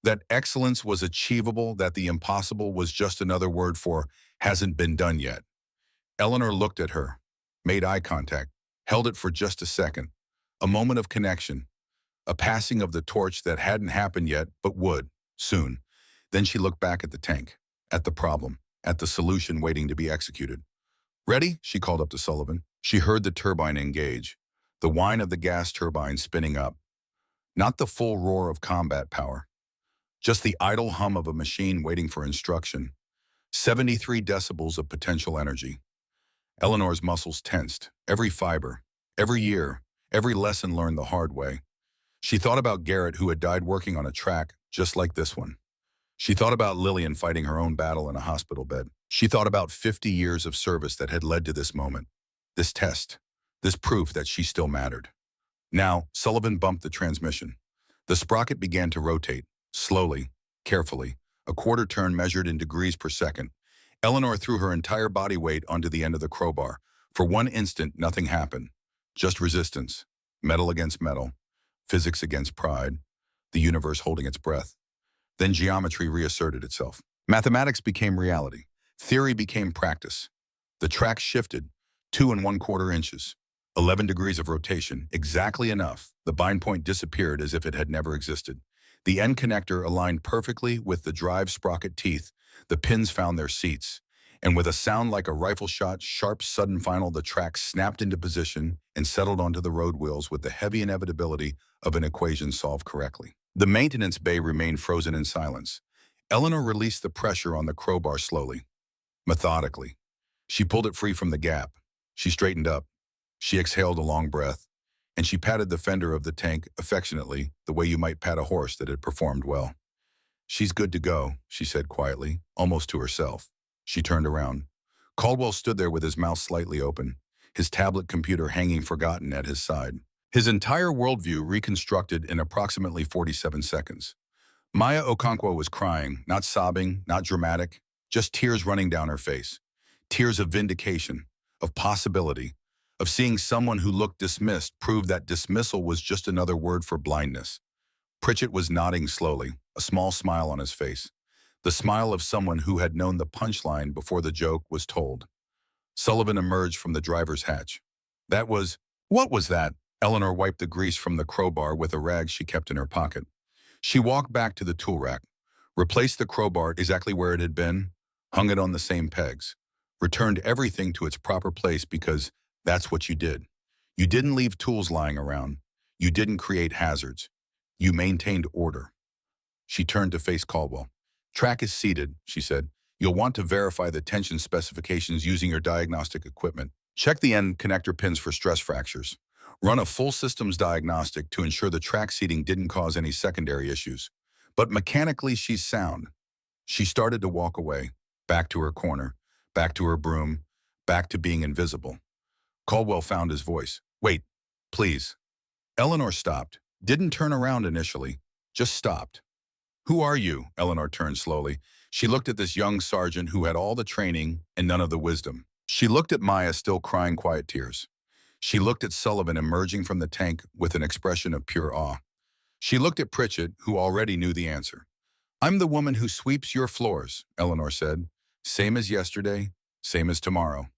[SPEAKER 1] that excellence was achievable, that the impossible was just another word for hasn't been done yet. Eleanor looked at her, made eye contact, held it for just a second, a moment of connection, a passing of the torch that hadn't happened yet but would, soon. Then she looked back at the tank, at the problem, at the solution waiting to be executed. "Ready?" she called up to Sullivan. She heard the turbine engage, the whine of the gas turbine spinning up. Not the full roar of combat power, just the idle hum of a machine waiting for instruction. 73 decibels of potential energy. Eleanor's muscles tensed, every fiber, every year, every lesson learned the hard way. She thought about Garrett, who had died working on a track just like this one. She thought about Lillian fighting her own battle in a hospital bed. She thought about 50 years of service that had led to this moment, this test, this proof that she still mattered. Now, Sullivan bumped the transmission. The sprocket began to rotate, slowly, carefully, a quarter turn measured in degrees per second. Eleanor threw her entire body weight onto the end of the crowbar. For one instant, nothing happened. Just resistance, metal against metal, physics against pride, the universe holding its breath. Then geometry reasserted itself. Mathematics became reality. Theory became practice. The track shifted, 2¼ inches. 11 degrees of rotation, exactly enough. The bind point disappeared as if it had never existed. The end connector aligned perfectly with the drive sprocket teeth. The pins found their seats. And with a sound like a rifle shot, sharp, sudden final, the track snapped into position and settled onto the road wheels with the heavy inevitability of an equation solved correctly. The maintenance bay remained frozen in silence. Eleanor released the pressure on the crowbar slowly, methodically. She pulled it free from the gap. She straightened up. She exhaled a long breath, and she patted the fender of the tank affectionately, the way you might pat a horse that had performed well. "She's good to go," she said quietly, almost to herself. She turned around. Caldwell stood there with his mouth slightly open, his tablet computer hanging forgotten at his side. His entire worldview reconstructed in approximately 47 seconds. Maya Okonkwo was crying, not sobbing, not dramatic, just tears running down her face. Tears of vindication, of possibility, of seeing someone who looked dismissed prove that dismissal was just another word for blindness. Pritchett was nodding slowly, a small smile on his face. The smile of someone who had known the punchline before the joke was told. Sullivan emerged from the driver's hatch. What was that?" Eleanor wiped the grease from the crowbar with a rag she kept in her pocket. She walked back to the tool rack, replaced the crowbar exactly where it had been, hung it on the same pegs, returned everything to its proper place because that's what you did. You didn't leave tools lying around. You didn't create hazards. You maintained order. She turned to face Caldwell. "Track is seated," she said. "You'll want to verify the tension specifications using your diagnostic equipment. Check the end connector pins for stress fractures. Run a full systems diagnostic to ensure the track seating didn't cause any secondary issues. But mechanically, she's sound." She started to walk away, back to her corner, back to her broom, back to being invisible. Caldwell found his voice. "Wait, please." Eleanor stopped, didn't turn around initially, just stopped. "Who are you?" Eleanor turned slowly. She looked at this young sergeant who had all the training and none of the wisdom. She looked at Maya, still crying quiet tears. She looked at Sullivan emerging from the tank with an expression of pure awe. She looked at Pritchett, who already knew the answer. "I'm the woman who sweeps your floors," Eleanor said. "Same as yesterday, same as tomorrow."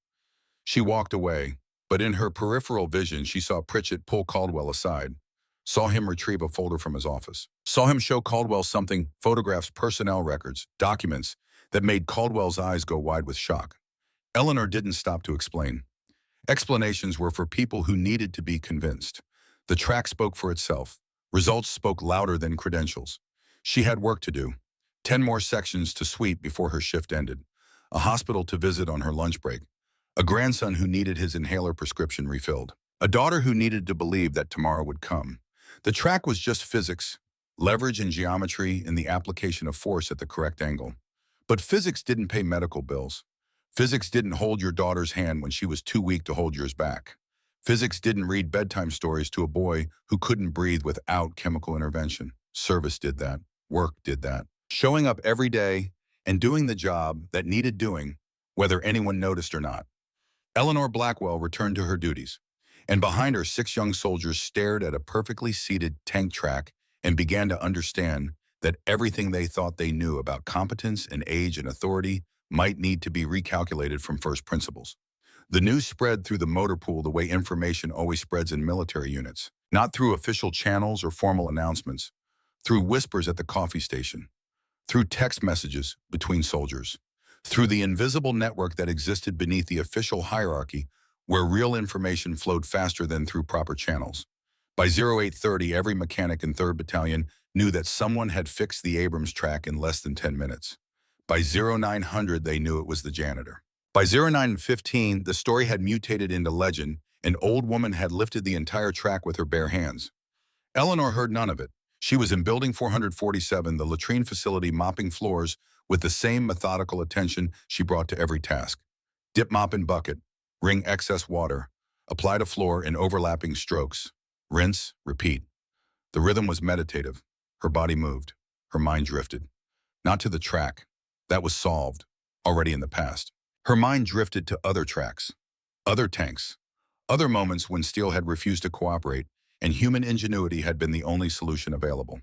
[SPEAKER 1] She walked away, but in her peripheral vision she saw Pritchett pull Caldwell aside, saw him retrieve a folder from his office, saw him show Caldwell something, photographs, personnel records, documents, that made Caldwell's eyes go wide with shock. Eleanor didn't stop to explain. Explanations were for people who needed to be convinced. The track spoke for itself. Results spoke louder than credentials. She had work to do. 10 more sections to sweep before her shift ended. A hospital to visit on her lunch break. A grandson who needed his inhaler prescription refilled. A daughter who needed to believe that tomorrow would come. The track was just physics, leverage and geometry, and the application of force at the correct angle. But physics didn't pay medical bills. Physics didn't hold your daughter's hand when she was too weak to hold yours back. Physics didn't read bedtime stories to a boy who couldn't breathe without chemical intervention. Service did that. Work did that. Showing up every day and doing the job that needed doing, whether anyone noticed or not. Eleanor Blackwell returned to her duties, and behind her 6 young soldiers stared at a perfectly seated tank track and began to understand that everything they thought they knew about competence and age and authority might need to be recalculated from first principles. The news spread through the motor pool the way information always spreads in military units, not through official channels or formal announcements, through whispers at the coffee station, through text messages between soldiers, through the invisible network that existed beneath the official hierarchy where real information flowed faster than through proper channels. By 0830, every mechanic in 3rd Battalion knew that someone had fixed the Abrams track in less than 10 minutes. By 0900, they knew it was the janitor. By 0915, the story had mutated into legend. An old woman had lifted the entire track with her bare hands. Eleanor heard none of it. She was in Building 447, the latrine facility, mopping floors with the same methodical attention she brought to every task. Dip mop in bucket, wring excess water, apply to floor in overlapping strokes, rinse, repeat. The rhythm was meditative. Her body moved. Her mind drifted. Not to the track. That was solved, already in the past. Her mind drifted to other tracks, other tanks, other moments when steel had refused to cooperate and human ingenuity had been the only solution available.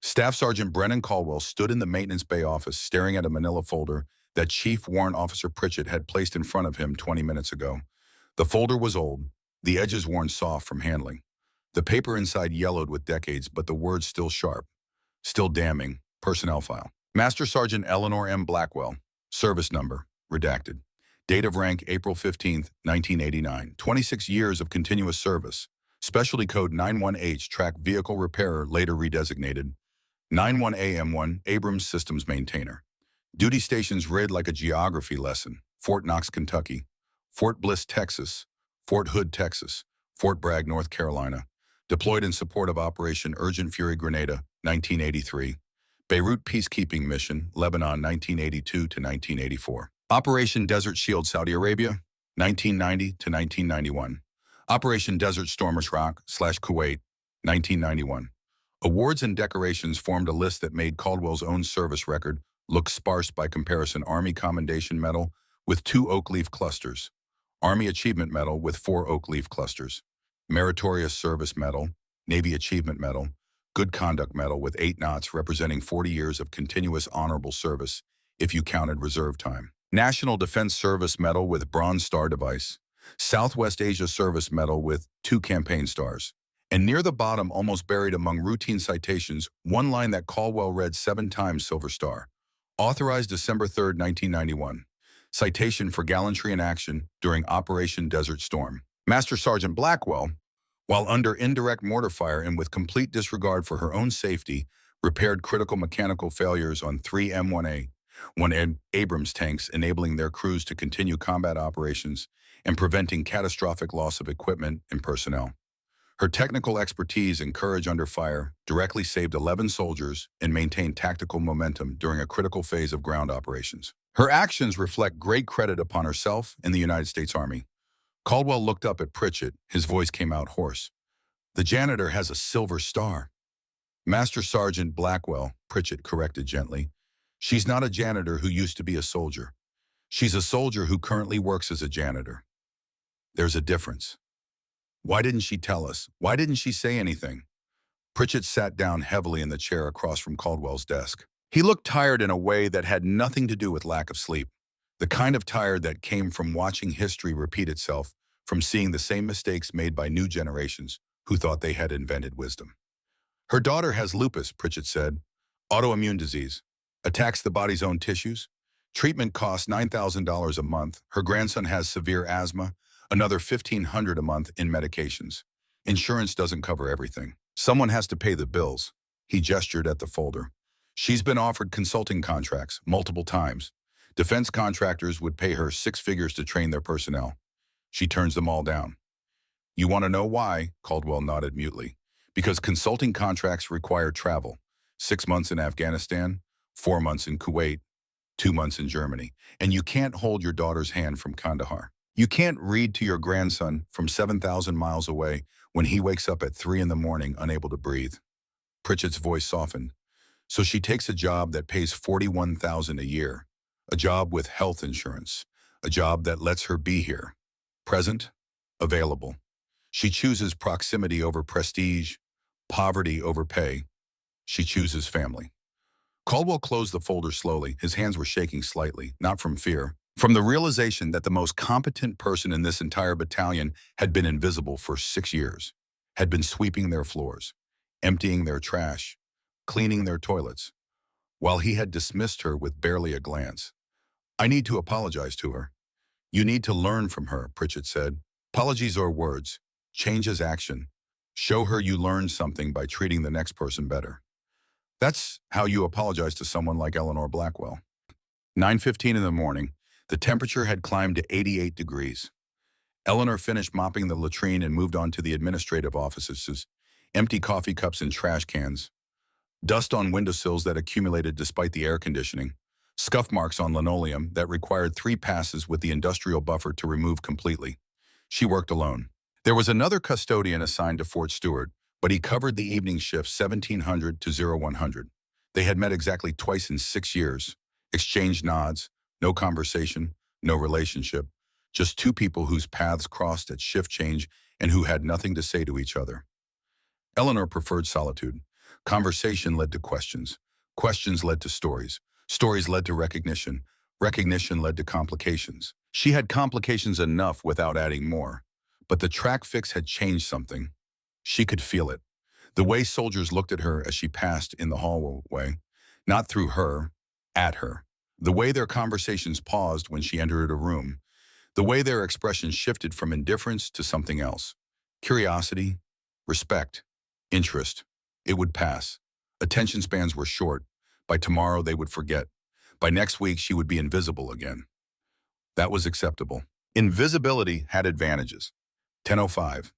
[SPEAKER 1] Staff Sergeant Brennan Caldwell stood in the maintenance bay office staring at a manila folder that Chief Warrant Officer Pritchett had placed in front of him 20 minutes ago. The folder was old, the edges worn soft from handling. The paper inside yellowed with decades, but the words still sharp, still damning. Personnel file. Master Sergeant Eleanor M. Blackwell. Service number, redacted. Date of rank, April 15th, 1989. 26 years of continuous service. Specialty code 91H, track vehicle repairer, later redesignated. 91AM1, Abrams Systems Maintainer. Duty stations read like a geography lesson. Fort Knox, Kentucky. Fort Bliss, Texas. Fort Hood, Texas. Fort Bragg, North Carolina. Deployed in support of Operation Urgent Fury Grenada, 1983. Beirut Peacekeeping Mission, Lebanon, 1982 to 1984. Operation Desert Shield, Saudi Arabia, 1990 to 1991. Operation Desert Storm Iraq/Kuwait, 1991. Awards and decorations formed a list that made Caldwell's own service record look sparse by comparison. Army Commendation Medal with 2 oak leaf clusters. Army Achievement Medal with 4 oak leaf clusters. Meritorious Service Medal, Navy Achievement Medal, Good Conduct Medal with 8 knots representing 40 years of continuous honorable service if you counted reserve time. National Defense Service Medal with Bronze Star device. Southwest Asia Service Medal with 2 campaign stars. And near the bottom, almost buried among routine citations, one line that Caldwell read 7 times, Silver Star. Authorized December 3, 1991. Citation for gallantry in action during Operation Desert Storm. Master Sergeant Blackwell, while under indirect mortar fire and with complete disregard for her own safety, repaired critical mechanical failures on 3 M1A, 1 Abrams tanks, enabling their crews to continue combat operations and preventing catastrophic loss of equipment and personnel. Her technical expertise and courage under fire directly saved 11 soldiers and maintained tactical momentum during a critical phase of ground operations. Her actions reflect great credit upon herself and the United States Army. Caldwell looked up at Pritchett. His voice came out hoarse. The janitor has a silver star. Master Sergeant Blackwell, Pritchett corrected gently. She's not a janitor who used to be a soldier. She's a soldier who currently works as a janitor. There's a difference. Why didn't she tell us? Why didn't she say anything? Pritchett sat down heavily in the chair across from Caldwell's desk. He looked tired in a way that had nothing to do with lack of sleep. The kind of tired that came from watching history repeat itself, from seeing the same mistakes made by new generations who thought they had invented wisdom. Her daughter has lupus, Pritchett said. Autoimmune disease. Attacks the body's own tissues. Treatment costs $9,000 a month. Her grandson has severe asthma. Another $1,500 a month in medications. Insurance doesn't cover everything. Someone has to pay the bills. He gestured at the folder. She's been offered consulting contracts multiple times. Defense contractors would pay her 6 figures to train their personnel. She turns them all down. You want to know why? Caldwell nodded mutely. Because consulting contracts require travel. 6 months in Afghanistan, 4 months in Kuwait, 2 months in Germany. And you can't hold your daughter's hand from Kandahar. You can't read to your grandson from 7,000 miles away when he wakes up at 3 in the morning unable to breathe. Pritchett's voice softened. So she takes a job that pays $41,000 a year. A job with health insurance. A job that lets her be here. Present, available. She chooses proximity over prestige, poverty over pay. She chooses family. Caldwell closed the folder slowly. His hands were shaking slightly, not from fear, from the realization that the most competent person in this entire battalion had been invisible for 6 years, had been sweeping their floors, emptying their trash, cleaning their toilets, while he had dismissed her with barely a glance. I need to apologize to her. You need to learn from her, Pritchett said. Apologies are words. Change is action. Show her you learned something by treating the next person better. That's how you apologize to someone like Eleanor Blackwell. 9:15 in the morning, the temperature had climbed to 88 degrees. Eleanor finished mopping the latrine and moved on to the administrative offices, empty coffee cups and trash cans, dust on windowsills that accumulated despite the air conditioning, scuff marks on linoleum that required 3 passes with the industrial buffer to remove completely. She worked alone. There was another custodian assigned to Fort Stewart, but he covered the evening shift 1700 to 0100. They had met exactly twice in 6 years, exchanged nods, no conversation, no relationship, just 2 people whose paths crossed at shift change and who had nothing to say to each other. Eleanor preferred solitude. Conversation led to questions. Questions led to stories. Stories led to recognition. Recognition led to complications. She had complications enough without adding more. But the track fix had changed something. She could feel it. The way soldiers looked at her as she passed in the hallway, not through her, at her. The way their conversations paused when she entered a room. The way their expressions shifted from indifference to something else. Curiosity, respect, interest. It would pass. Attention spans were short. By tomorrow, they would forget. By next week, she would be invisible again. That was acceptable. Invisibility had advantages. 10:05.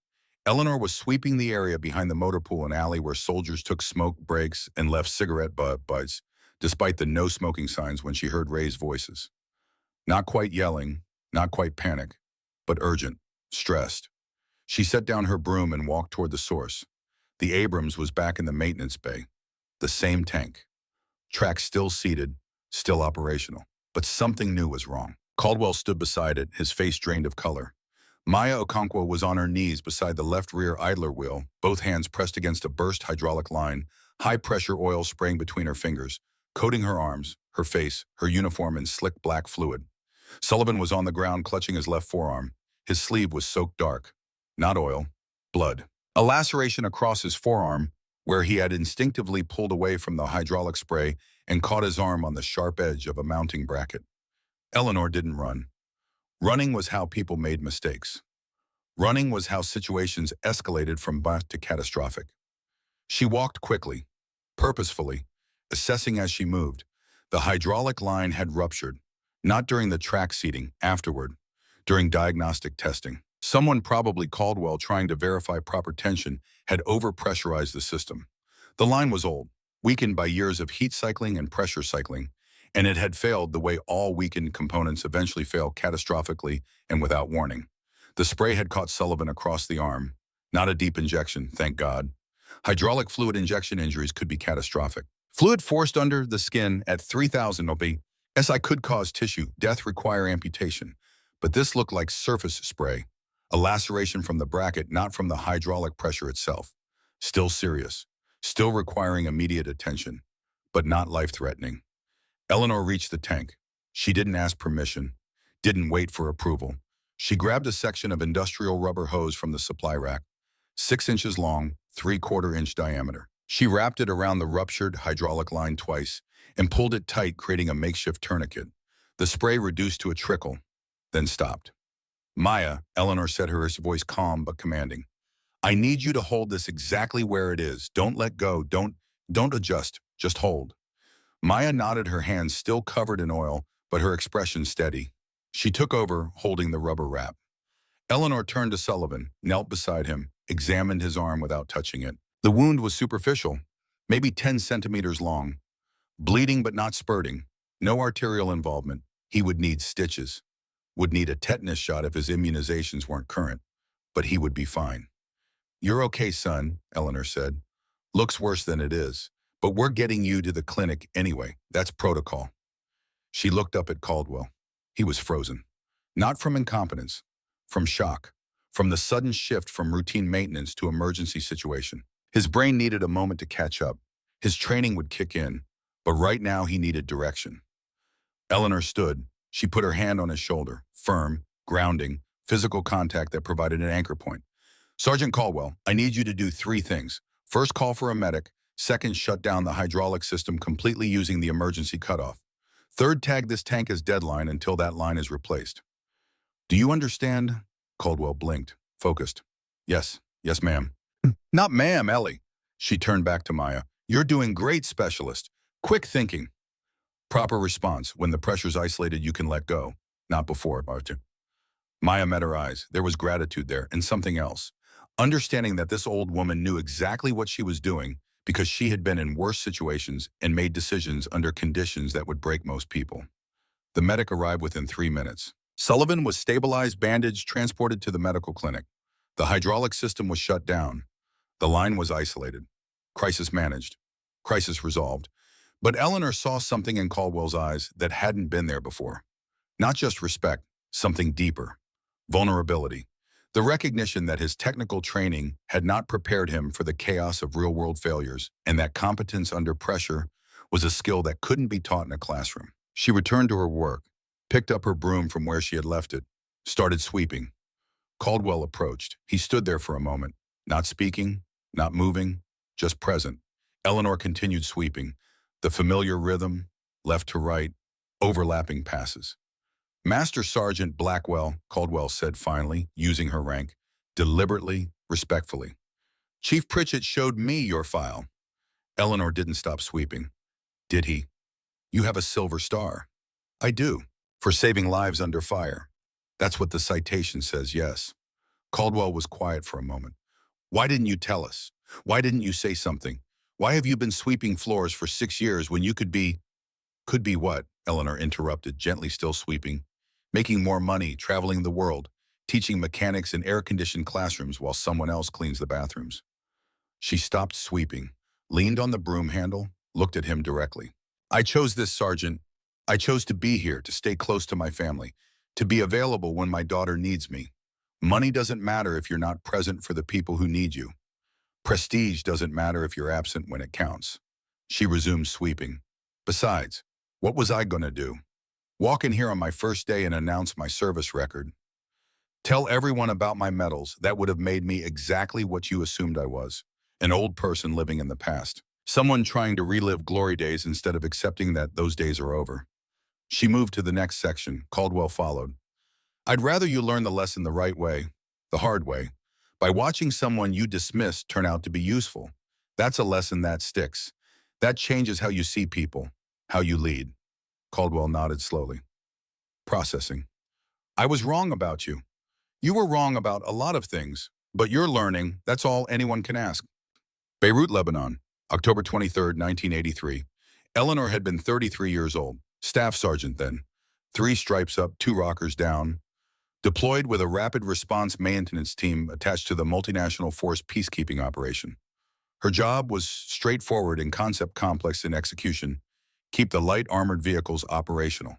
[SPEAKER 1] Eleanor was sweeping the area behind the motor pool and alley where soldiers took smoke breaks and left cigarette butts, despite the no smoking signs when she heard Ray's voices. Not quite yelling, not quite panic, but urgent, stressed. She set down her broom and walked toward the source. The Abrams was back in the maintenance bay. The same tank. Track still seated, still operational. But something new was wrong. Caldwell stood beside it, his face drained of color. Maya Okonkwo was on her knees beside the left rear idler wheel, both hands pressed against a burst hydraulic line, high-pressure oil spraying between her fingers, coating her arms, her face, her uniform in slick black fluid. Sullivan was on the ground clutching his left forearm. His sleeve was soaked dark. Not oil, blood. A laceration across his forearm, where he had instinctively pulled away from the hydraulic spray and caught his arm on the sharp edge of a mounting bracket. Eleanor didn't run. Running was how people made mistakes. Running was how situations escalated from bad to catastrophic. She walked quickly, purposefully, assessing as she moved. The hydraulic line had ruptured, not during the track seating, afterward, during diagnostic testing. Someone, probably Caldwell, trying to verify proper tension, had overpressurized the system. The line was old, weakened by years of heat cycling and pressure cycling, and it had failed the way all weakened components eventually fail catastrophically and without warning. The spray had caught Sullivan across the arm. Not a deep injection, thank God. Hydraulic fluid injection injuries could be catastrophic. Fluid forced under the skin at 3,000 psi could cause tissue, death, require amputation. But this looked like surface spray, a laceration from the bracket, not from the hydraulic pressure itself. Still serious, still requiring immediate attention, but not life-threatening. Eleanor reached the tank. She didn't ask permission, didn't wait for approval. She grabbed a section of industrial rubber hose from the supply rack, 6 inches long, 3/4 inch diameter. She wrapped it around the ruptured hydraulic line twice and pulled it tight, creating a makeshift tourniquet. The spray reduced to a trickle, then stopped. Maya, Eleanor said, her voice calm but commanding. I need you to hold this exactly where it is. Don't let go. Don't adjust. Just hold. Maya nodded, her hands still covered in oil, but her expression steady. She took over, holding the rubber wrap. Eleanor turned to Sullivan, knelt beside him, examined his arm without touching it. The wound was superficial, maybe 10 centimeters long, bleeding but not spurting, no arterial involvement. He would need stitches, would need a tetanus shot if his immunizations weren't current, but he would be fine. You're okay, son, Eleanor said. Looks worse than it is, but we're getting you to the clinic anyway. That's protocol. She looked up at Caldwell. He was frozen. Not from incompetence, from shock, from the sudden shift from routine maintenance to emergency situation. His brain needed a moment to catch up. His training would kick in, but right now he needed direction. Eleanor stood. She put her hand on his shoulder, firm, grounding, physical contact that provided an anchor point. Sergeant Caldwell, I need you to do 3 things. First, call for a medic. Second, shut down the hydraulic system completely using the emergency cutoff. Third, tag this tank as deadline until that line is replaced. Do you understand? Caldwell blinked, focused. Yes, ma'am. Not ma'am, Ellie. She turned back to Maya. You're doing great, specialist. Quick thinking. Proper response. When the pressure's isolated, you can let go. Not before, Arthur. Maya met her eyes. There was gratitude there, and something else. Understanding that this old woman knew exactly what she was doing because she had been in worse situations and made decisions under conditions that would break most people. The medic arrived within 3 minutes. Sullivan was stabilized, bandaged, transported to the medical clinic. The hydraulic system was shut down. The line was isolated. Crisis managed. Crisis resolved. But Eleanor saw something in Caldwell's eyes that hadn't been there before. Not just respect, something deeper. Vulnerability. The recognition that his technical training had not prepared him for the chaos of real-world failures, and that competence under pressure was a skill that couldn't be taught in a classroom. She returned to her work, picked up her broom from where she had left it, started sweeping. Caldwell approached. He stood there for a moment, not speaking, not moving, just present. Eleanor continued sweeping, the familiar rhythm, left to right, overlapping passes. Master Sergeant Blackwell, Caldwell said finally, using her rank, deliberately, respectfully. Chief Pritchett showed me your file. Eleanor didn't stop sweeping. Did he? You have a silver star. I do. For saving lives under fire. That's what the citation says, yes. Caldwell was quiet for a moment. Why didn't you tell us? Why didn't you say something? Why have you been sweeping floors for 6 years when you could be... Could be what? Eleanor interrupted, gently still sweeping. Making more money, traveling the world, teaching mechanics in air-conditioned classrooms while someone else cleans the bathrooms. She stopped sweeping, leaned on the broom handle, looked at him directly. I chose this, Sergeant. I chose to be here, to stay close to my family, to be available when my daughter needs me. Money doesn't matter if you're not present for the people who need you. Prestige doesn't matter if you're absent when it counts. She resumed sweeping. Besides, what was I going to do? Walk in here on my first day and announce my service record? Tell everyone about my medals. That would have made me exactly what you assumed I was. An old person living in the past. Someone trying to relive glory days instead of accepting that those days are over. She moved to the next section. Caldwell followed. I'd rather you learn the lesson the right way, the hard way, by watching someone you dismissed turn out to be useful. That's a lesson that sticks. That changes how you see people, how you lead. Caldwell nodded slowly. Processing. I was wrong about you. You were wrong about a lot of things, but you're learning. That's all anyone can ask. Beirut, Lebanon, October 23, 1983. Eleanor had been 33 years old, staff sergeant then, 3 stripes up, 2 rockers down, deployed with a rapid response maintenance team attached to the multinational force peacekeeping operation. Her job was straightforward in concept, complex in execution. Keep the light armored vehicles operational.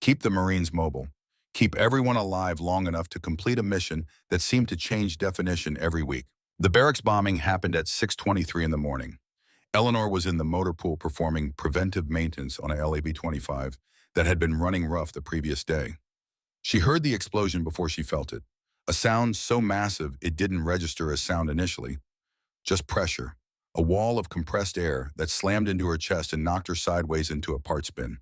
[SPEAKER 1] Keep the Marines mobile. Keep everyone alive long enough to complete a mission that seemed to change definition every week. The barracks bombing happened at 6:23 in the morning. Eleanor was in the motor pool performing preventive maintenance on a LAB-25 that had been running rough the previous day. She heard the explosion before she felt it. A sound so massive it didn't register as sound initially. Just pressure. A wall of compressed air that slammed into her chest and knocked her sideways into a part spin.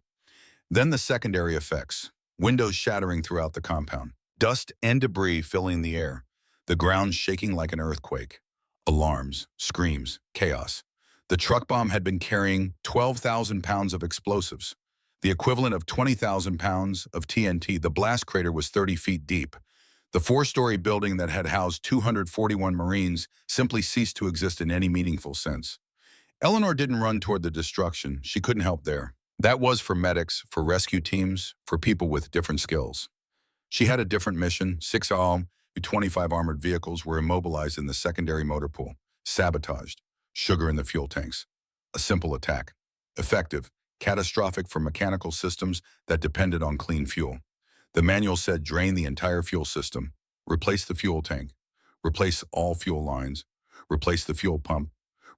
[SPEAKER 1] Then the secondary effects. Windows shattering throughout the compound. Dust and debris filling the air, the ground shaking like an earthquake. Alarms, screams, chaos. The truck bomb had been carrying 12,000 pounds of explosives, the equivalent of 20,000 pounds of TNT. The blast crater was 30 feet deep. The four-story building that had housed 241 Marines simply ceased to exist in any meaningful sense. Eleanor didn't run toward the destruction. She couldn't help there. That was for medics, for rescue teams, for people with different skills. She had a different mission. 25 armored vehicles were immobilized in the secondary motor pool, sabotaged, sugar in the fuel tanks. A simple attack. Effective, catastrophic for mechanical systems that depended on clean fuel. The manual said drain the entire fuel system, replace the fuel tank, replace all fuel lines, replace the fuel pump,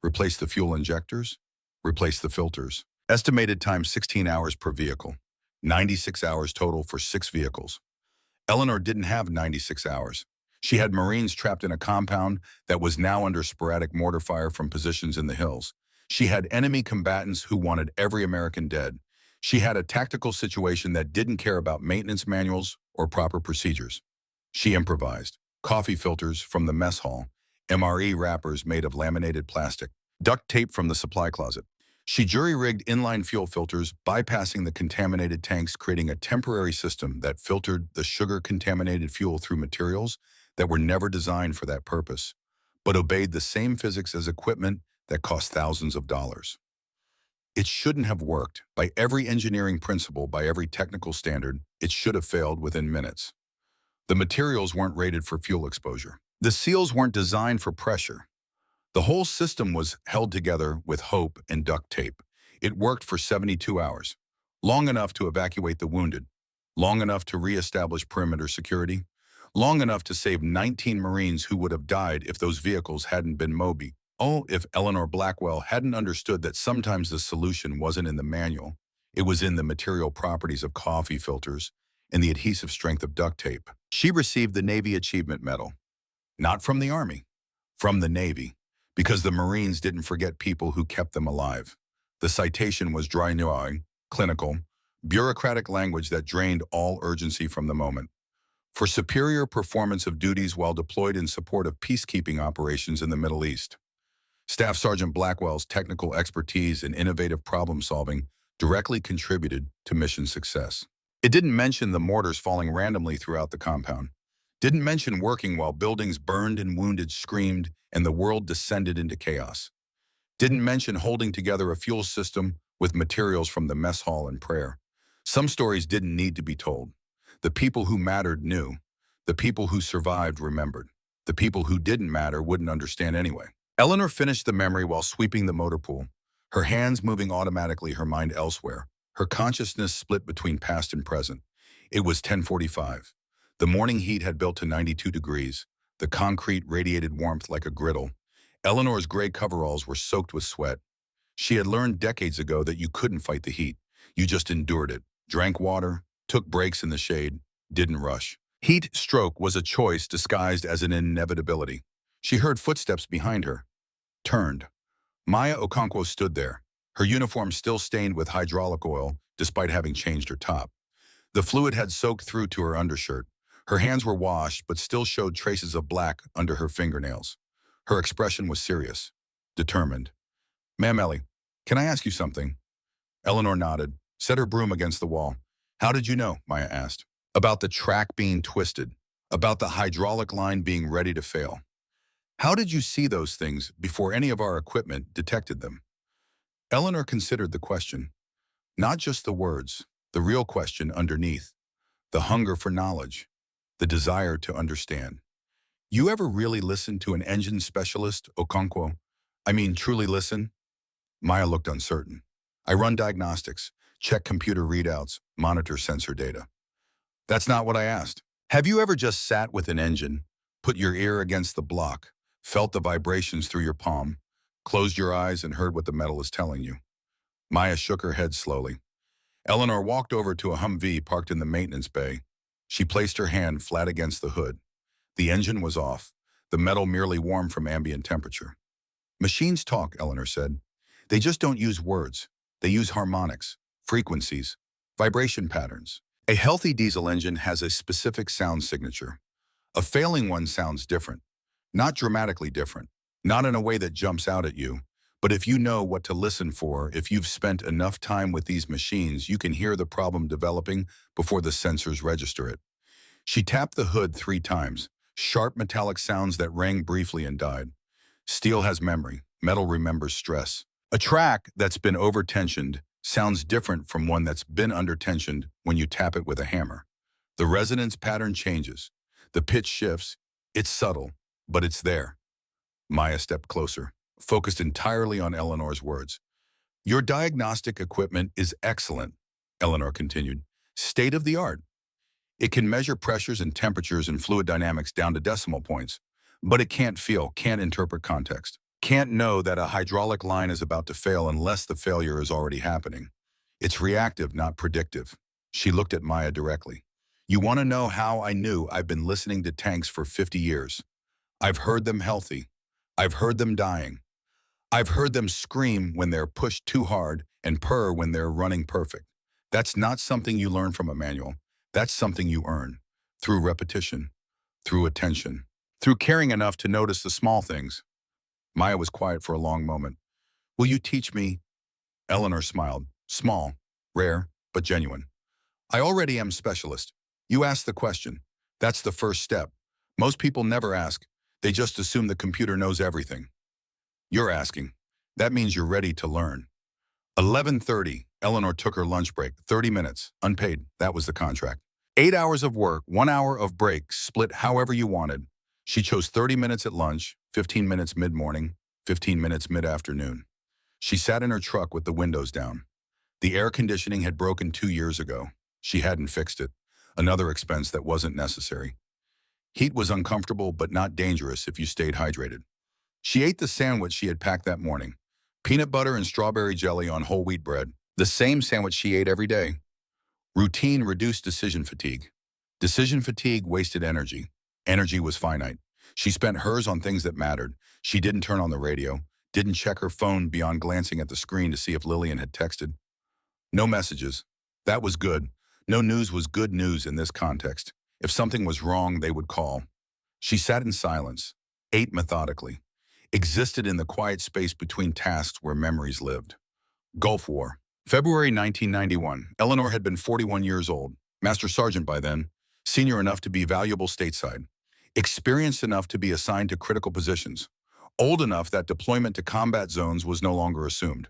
[SPEAKER 1] replace the fuel injectors, replace the filters. Estimated time 16 hours per vehicle, 96 hours total for 6 vehicles. Eleanor didn't have 96 hours. She had Marines trapped in a compound that was now under sporadic mortar fire from positions in the hills. She had enemy combatants who wanted every American dead. She had a tactical situation that didn't care about maintenance manuals or proper procedures. She improvised. Coffee filters from the mess hall, MRE wrappers made of laminated plastic, duct tape from the supply closet. She jury-rigged inline fuel filters, bypassing the contaminated tanks, creating a temporary system that filtered the sugar-contaminated fuel through materials that were never designed for that purpose, but obeyed the same physics as equipment that cost thousands of dollars. It shouldn't have worked. By every engineering principle, by every technical standard, it should have failed within minutes. The materials weren't rated for fuel exposure. The seals weren't designed for pressure. The whole system was held together with hope and duct tape. It worked for 72 hours, long enough to evacuate the wounded, long enough to reestablish perimeter security, long enough to save 19 Marines who would have died if those vehicles hadn't been Moby. Oh, if Eleanor Blackwell hadn't understood that sometimes the solution wasn't in the manual, it was in the material properties of coffee filters and the adhesive strength of duct tape. She received the Navy Achievement Medal, not from the Army, from the Navy, because the Marines didn't forget people who kept them alive. The citation was dry, clinical, bureaucratic language that drained all urgency from the moment. For superior performance of duties while deployed in support of peacekeeping operations in the Middle East. Staff Sergeant Blackwell's technical expertise and innovative problem-solving directly contributed to mission success. It didn't mention the mortars falling randomly throughout the compound. Didn't mention working while buildings burned and wounded screamed and the world descended into chaos. Didn't mention holding together a fuel system with materials from the mess hall and prayer. Some stories didn't need to be told. The people who mattered knew. The people who survived remembered. The people who didn't matter wouldn't understand anyway. Eleanor finished the memory while sweeping the motor pool, her hands moving automatically, her mind elsewhere, her consciousness split between past and present. It was 10:45. The morning heat had built to 92 degrees. The concrete radiated warmth like a griddle. Eleanor's gray coveralls were soaked with sweat. She had learned decades ago that you couldn't fight the heat. You just endured it, drank water, took breaks in the shade, didn't rush. Heat stroke was a choice disguised as an inevitability. She heard footsteps behind her, turned. Maya Okonkwo stood there, her uniform still stained with hydraulic oil despite having changed her top. The fluid had soaked through to her undershirt. Her hands were washed but still showed traces of black under her fingernails. Her expression was serious, determined. "Ma'am Ellie, can I ask you something?" Eleanor nodded, set her broom against the wall. "How did you know?" Maya asked. "About the track being twisted, about the hydraulic line being ready to fail. How did you see those things before any of our equipment detected them?" Eleanor considered the question. Not just the words, the real question underneath. The hunger for knowledge, the desire to understand. "You ever really listen to an engine specialist, Okonkwo? I mean, truly listen?" Maya looked uncertain. "I run diagnostics, check computer readouts, monitor sensor data." "That's not what I asked. Have you ever just sat with an engine, put your ear against the block, felt the vibrations through your palm, closed your eyes and heard what the metal is telling you?" Maya shook her head slowly. Eleanor walked over to a Humvee parked in the maintenance bay. She placed her hand flat against the hood. The engine was off, the metal merely warm from ambient temperature. "Machines talk," Eleanor said. "They just don't use words. They use harmonics, frequencies, vibration patterns. A healthy diesel engine has a specific sound signature. A failing one sounds different. Not dramatically different. Not in a way that jumps out at you. But if you know what to listen for, if you've spent enough time with these machines, you can hear the problem developing before the sensors register it. She tapped the hood 3 times. Sharp metallic sounds that rang briefly and died. Steel has memory. Metal remembers stress. A track that's been over-tensioned sounds different from one that's been under-tensioned when you tap it with a hammer. The resonance pattern changes. The pitch shifts. It's subtle, but it's there. Maya stepped closer, focused entirely on Eleanor's words. Your diagnostic equipment is excellent, Eleanor continued. State of the art. It can measure pressures and temperatures and fluid dynamics down to decimal points, but it can't feel, can't interpret context, can't know that a hydraulic line is about to fail unless the failure is already happening. It's reactive, not predictive. She looked at Maya directly. You want to know how I knew? I've been listening to tanks for 50 years. I've heard them healthy. I've heard them dying. I've heard them scream when they're pushed too hard and purr when they're running perfect. That's not something you learn from a manual. That's something you earn. Through repetition. Through attention. Through caring enough to notice the small things. Maya was quiet for a long moment. Will you teach me? Eleanor smiled. Small, rare, but genuine. I already am specialist. You asked the question. That's the first step. Most people never ask. They just assume the computer knows everything. You're asking. That means you're ready to learn. 11:30, Eleanor took her lunch break. 30 minutes, unpaid. That was the contract. 8 hours of work, 1 hour of break, split however you wanted. She chose 30 minutes at lunch, 15 minutes mid-morning, 15 minutes mid-afternoon. She sat in her truck with the windows down. The air conditioning had broken 2 years ago. She hadn't fixed it. Another expense that wasn't necessary. Heat was uncomfortable but not dangerous if you stayed hydrated. She ate the sandwich she had packed that morning. Peanut butter and strawberry jelly on whole wheat bread. The same sandwich she ate every day. Routine reduced decision fatigue. Decision fatigue wasted energy. Energy was finite. She spent hers on things that mattered. She didn't turn on the radio, didn't check her phone beyond glancing at the screen to see if Lillian had texted. No messages. That was good. No news was good news in this context. If something was wrong, they would call. She sat in silence, ate methodically, existed in the quiet space between tasks where memories lived. Gulf War. February 1991. Eleanor had been 41 years old, Master Sergeant by then, senior enough to be valuable stateside, experienced enough to be assigned to critical positions, old enough that deployment to combat zones was no longer assumed.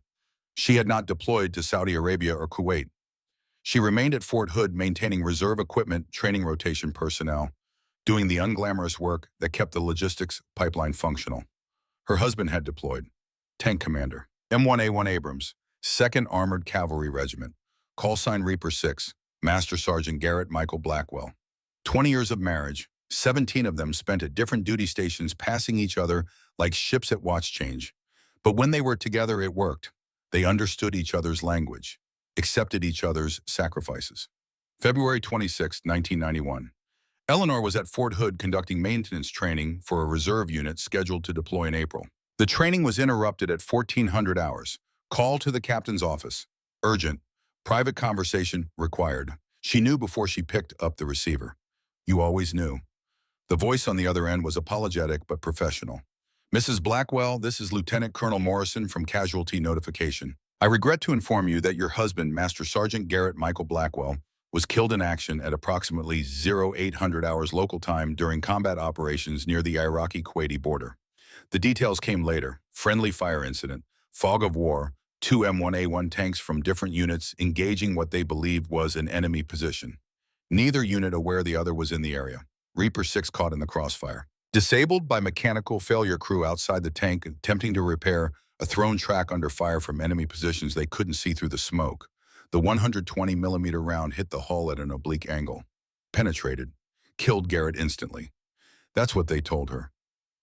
[SPEAKER 1] She had not deployed to Saudi Arabia or Kuwait. She remained at Fort Hood maintaining reserve equipment, training rotation personnel, doing the unglamorous work that kept the logistics pipeline functional. Her husband had deployed. Tank commander, M1A1 Abrams, 2nd Armored Cavalry Regiment, call sign Reaper 6, Master Sergeant Garrett Michael Blackwell. 20 years of marriage, 17 of them spent at different duty stations passing each other like ships at watch change. But when they were together, it worked. They understood each other's language, accepted each other's sacrifices. February 26, 1991. Eleanor was at Fort Hood conducting maintenance training for a reserve unit scheduled to deploy in April. The training was interrupted at 1400 hours. Call to the captain's office. Urgent. Private conversation required. She knew before she picked up the receiver. You always knew. The voice on the other end was apologetic but professional. Mrs. Blackwell, this is Lieutenant Colonel Morrison from Casualty Notification. I regret to inform you that your husband, Master Sergeant Garrett Michael Blackwell, was killed in action at approximately 0800 hours local time during combat operations near the Iraqi-Kuwaiti border. The details came later. Friendly fire incident, fog of war, 2 M1A1 tanks from different units engaging what they believed was an enemy position. Neither unit aware the other was in the area. Reaper 6 caught in the crossfire. Disabled by mechanical failure crew outside the tank attempting to repair a thrown track under fire from enemy positions they couldn't see through the smoke. The 120mm round hit the hull at an oblique angle. Penetrated. Killed Garrett instantly. That's what they told her.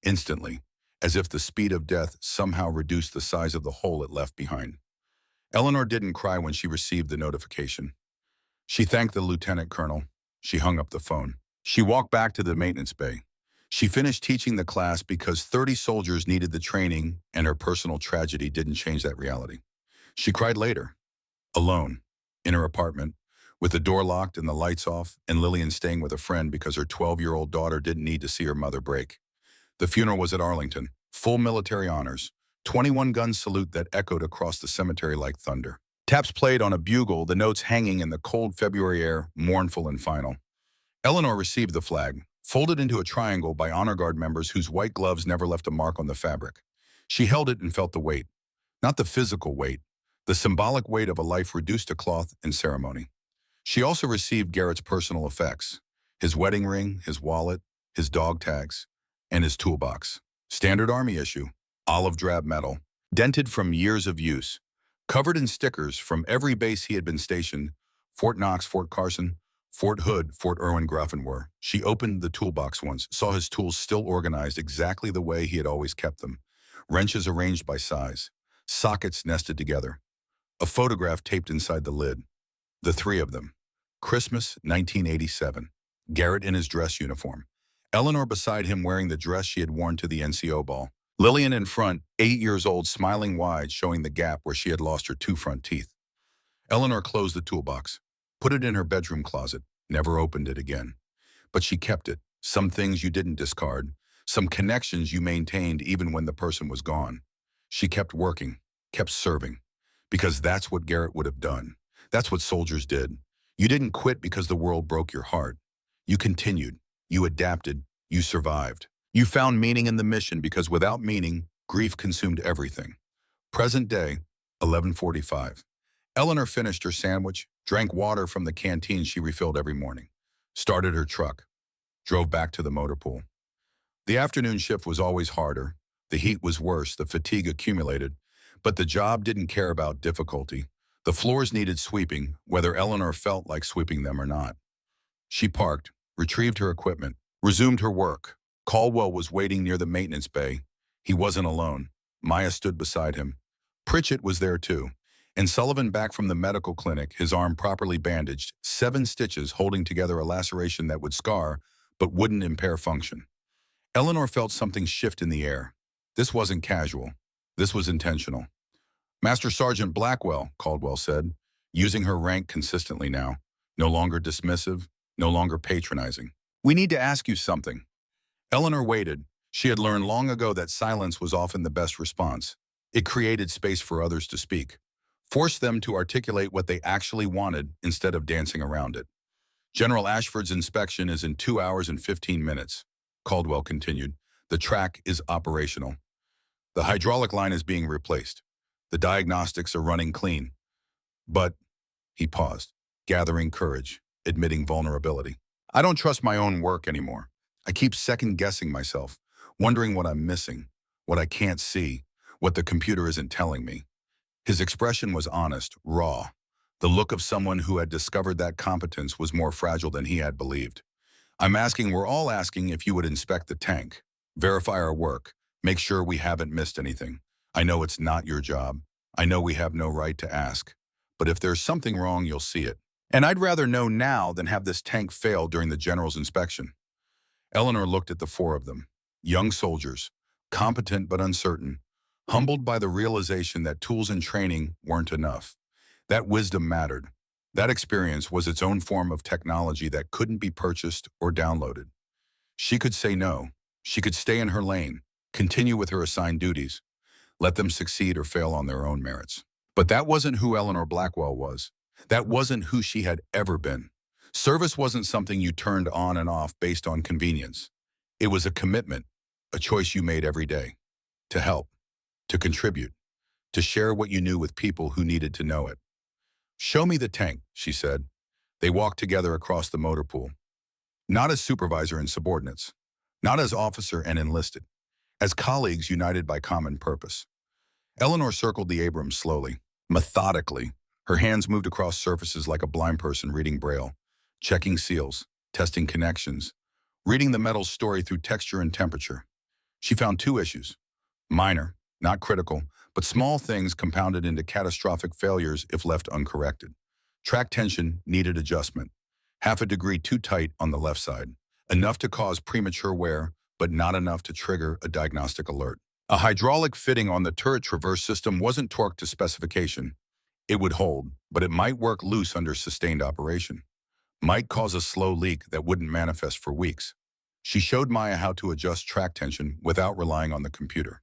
[SPEAKER 1] Instantly. As if the speed of death somehow reduced the size of the hole it left behind. Eleanor didn't cry when she received the notification. She thanked the lieutenant colonel. She hung up the phone. She walked back to the maintenance bay. She finished teaching the class because 30 soldiers needed the training and her personal tragedy didn't change that reality. She cried later, alone, in her apartment, With the door locked and the lights off, and Lillian staying with a friend because her 12-year-old daughter didn't need to see her mother break. The funeral was at Arlington, full military honors, 21-gun salute that echoed across the cemetery like thunder. Taps played on a bugle, the notes hanging in the cold February air, mournful and final. Eleanor received the flag, folded into a triangle by honor guard members whose white gloves never left a mark on the fabric. She held it and felt the weight. Not the physical weight, the symbolic weight of a life reduced to cloth and ceremony. She also received Garrett's personal effects, his wedding ring, his wallet, his dog tags, and his toolbox. Standard Army issue, olive drab metal, dented from years of use, covered in stickers from every base he had been stationed, Fort Knox, Fort Carson, Fort Hood, Fort Irwin Gruffenware. She opened the toolbox once, saw his tools still organized exactly the way he had always kept them. Wrenches arranged by size, sockets nested together, a photograph taped inside the lid. The three of them. Christmas, 1987. Garrett in his dress uniform. Eleanor beside him wearing the dress she had worn to the NCO ball. Lillian in front, 8 years old, smiling wide, showing the gap where she had lost her 2 front teeth. Eleanor closed the toolbox, put it in her bedroom closet, never opened it again. But she kept it. Some things you didn't discard, some connections you maintained even when the person was gone. She kept working, kept serving, because that's what Garrett would have done. That's what soldiers did. You didn't quit because the world broke your heart. You continued, you adapted, you survived. You found meaning in the mission because without meaning, grief consumed everything. Present day, 11:45. Eleanor finished her sandwich, drank water from the canteen she refilled every morning, started her truck, drove back to the motor pool. The afternoon shift was always harder. The heat was worse, the fatigue accumulated, but the job didn't care about difficulty. The floors needed sweeping, whether Eleanor felt like sweeping them or not. She parked, retrieved her equipment, resumed her work. Caldwell was waiting near the maintenance bay. He wasn't alone. Maya stood beside him. Pritchett was there too. And Sullivan back from the medical clinic, his arm properly bandaged, 7 stitches holding together a laceration that would scar, but wouldn't impair function. Eleanor felt something shift in the air. This wasn't casual. This was intentional. Master Sergeant Blackwell, Caldwell said, using her rank consistently now, no longer dismissive, no longer patronizing. We need to ask you something. Eleanor waited. She had learned long ago that silence was often the best response. It created space for others to speak, forced them to articulate what they actually wanted instead of dancing around it. General Ashford's inspection is in 2 hours and 15 minutes, Caldwell continued. The track is operational. The hydraulic line is being replaced. The diagnostics are running clean. But, he paused, gathering courage, admitting vulnerability. I don't trust my own work anymore. I keep second-guessing myself, wondering what I'm missing, what I can't see, what the computer isn't telling me. His expression was honest, raw. The look of someone who had discovered that competence was more fragile than he had believed. We're all asking if you would inspect the tank, verify our work, make sure we haven't missed anything. I know it's not your job. I know we have no right to ask. But if there's something wrong, you'll see it. And I'd rather know now than have this tank fail during the general's inspection. Eleanor looked at the 4 of them, young soldiers, competent but uncertain, humbled by the realization that tools and training weren't enough. That wisdom mattered. That experience was its own form of technology that couldn't be purchased or downloaded. She could say no. She could stay in her lane, continue with her assigned duties, let them succeed or fail on their own merits. But that wasn't who Eleanor Blackwell was. That wasn't who she had ever been. Service wasn't something you turned on and off based on convenience. It was a commitment, a choice you made every day, to help, to contribute, to share what you knew with people who needed to know it. Show me the tank, she said. They walked together across the motor pool. Not as supervisor and subordinates, not as officer and enlisted, as colleagues united by common purpose. Eleanor circled the Abrams slowly, methodically. Her hands moved across surfaces like a blind person reading Braille, checking seals, testing connections, reading the metal's story through texture and temperature. She found 2 issues. Minor, not critical, but small things compounded into catastrophic failures if left uncorrected. Track tension needed adjustment. 1/2 degree too tight on the left side. Enough to cause premature wear, but not enough to trigger a diagnostic alert. A hydraulic fitting on the turret traverse system wasn't torqued to specification. It would hold, but it might work loose under sustained operation. Might cause a slow leak that wouldn't manifest for weeks. She showed Maya how to adjust track tension without relying on the computer.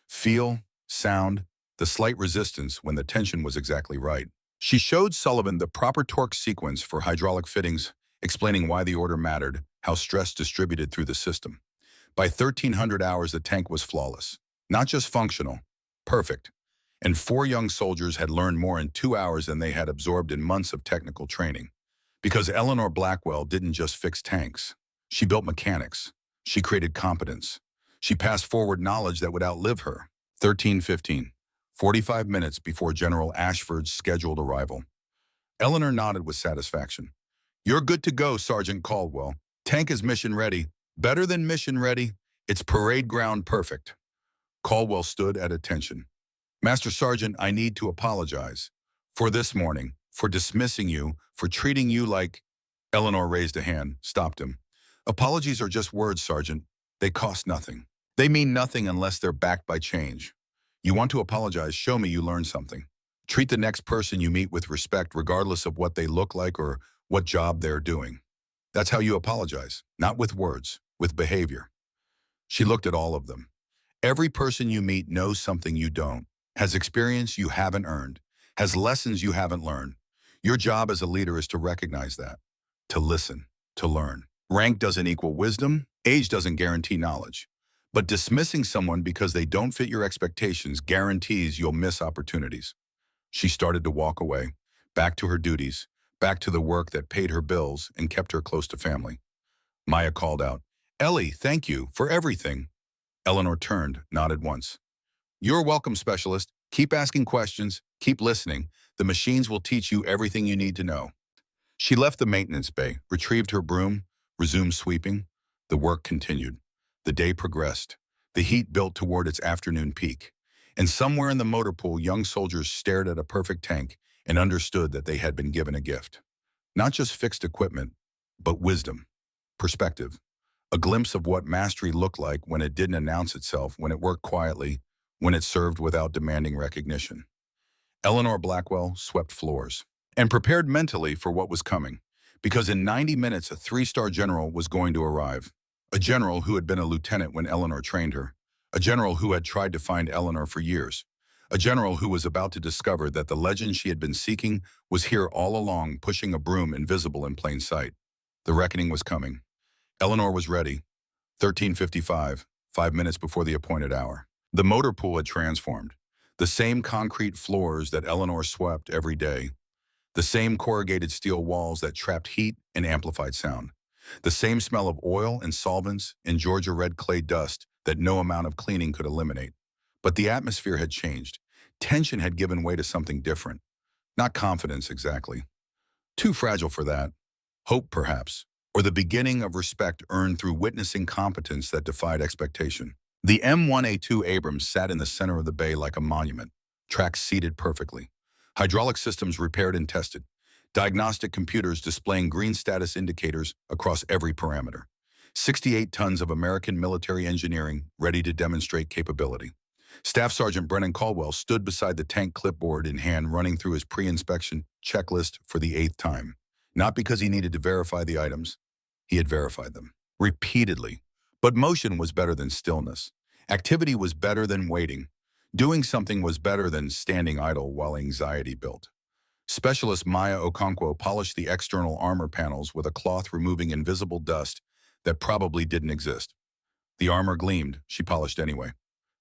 [SPEAKER 1] Feel, sound, the slight resistance when the tension was exactly right. She showed Sullivan the proper torque sequence for hydraulic fittings, explaining why the order mattered, how stress distributed through the system. By 1,300 hours, the tank was flawless. Not just functional, perfect. And 4 young soldiers had learned more in 2 hours than they had absorbed in months of technical training. Because Eleanor Blackwell didn't just fix tanks. She built mechanics. She created competence. She passed forward knowledge that would outlive her. 13:15, 45 minutes before General Ashford's scheduled arrival. Eleanor nodded with satisfaction. "You're good to go, Sergeant Caldwell. Tank is mission ready. Better than mission ready. It's parade ground perfect." Caldwell stood at attention. "Master Sergeant, I need to apologize. For this morning, for dismissing you, for treating you like—" Eleanor raised a hand, stopped him. "Apologies are just words, Sergeant. They cost nothing. They mean nothing unless they're backed by change. You want to apologize, show me you learned something. Treat the next person you meet with respect regardless of what they look like or what job they're doing. That's how you apologize, not with words, with behavior." She looked at all of them. "Every person you meet knows something you don't, has experience you haven't earned, has lessons you haven't learned. Your job as a leader is to recognize that, to listen, to learn. Rank doesn't equal wisdom, age doesn't guarantee knowledge. But dismissing someone because they don't fit your expectations guarantees you'll miss opportunities." She started to walk away, back to her duties, back to the work that paid her bills and kept her close to family. Maya called out, "Ellie, thank you for everything." Eleanor turned, nodded once. "You're welcome, specialist. Keep asking questions, keep listening. The machines will teach you everything you need to know." She left the maintenance bay, retrieved her broom, resumed sweeping. The work continued. The day progressed. The heat built toward its afternoon peak. And somewhere in the motor pool, young soldiers stared at a perfect tank and understood that they had been given a gift. Not just fixed equipment, but wisdom, perspective, a glimpse of what mastery looked like when it didn't announce itself, when it worked quietly, when it served without demanding recognition. Eleanor Blackwell swept floors and prepared mentally for what was coming, because in 90 minutes a 3-star general was going to arrive. A general who had been a lieutenant when Eleanor trained her. A general who had tried to find Eleanor for years. A general who was about to discover that the legend she had been seeking was here all along, pushing a broom invisible in plain sight. The reckoning was coming. Eleanor was ready. 13:55, 5 minutes before the appointed hour. The motor pool had transformed. The same concrete floors that Eleanor swept every day. The same corrugated steel walls that trapped heat and amplified sound. The same smell of oil and solvents and Georgia red clay dust that no amount of cleaning could eliminate. But the atmosphere had changed. Tension had given way to something different. Not confidence exactly. Too fragile for that. Hope, perhaps. Or the beginning of respect earned through witnessing competence that defied expectation. The M1A2 Abrams sat in the center of the bay like a monument. Tracks seated perfectly. Hydraulic systems repaired and tested. Diagnostic computers displaying green status indicators across every parameter. 68 tons of American military engineering ready to demonstrate capability. Staff Sergeant Brennan Caldwell stood beside the tank, clipboard in hand, running through his pre-inspection checklist for the 8th time. Not because he needed to verify the items. He had verified them. Repeatedly. But motion was better than stillness. Activity was better than waiting. Doing something was better than standing idle while anxiety built. Specialist Maya Okonkwo polished the external armor panels with a cloth removing invisible dust that probably didn't exist. The armor gleamed. She polished anyway.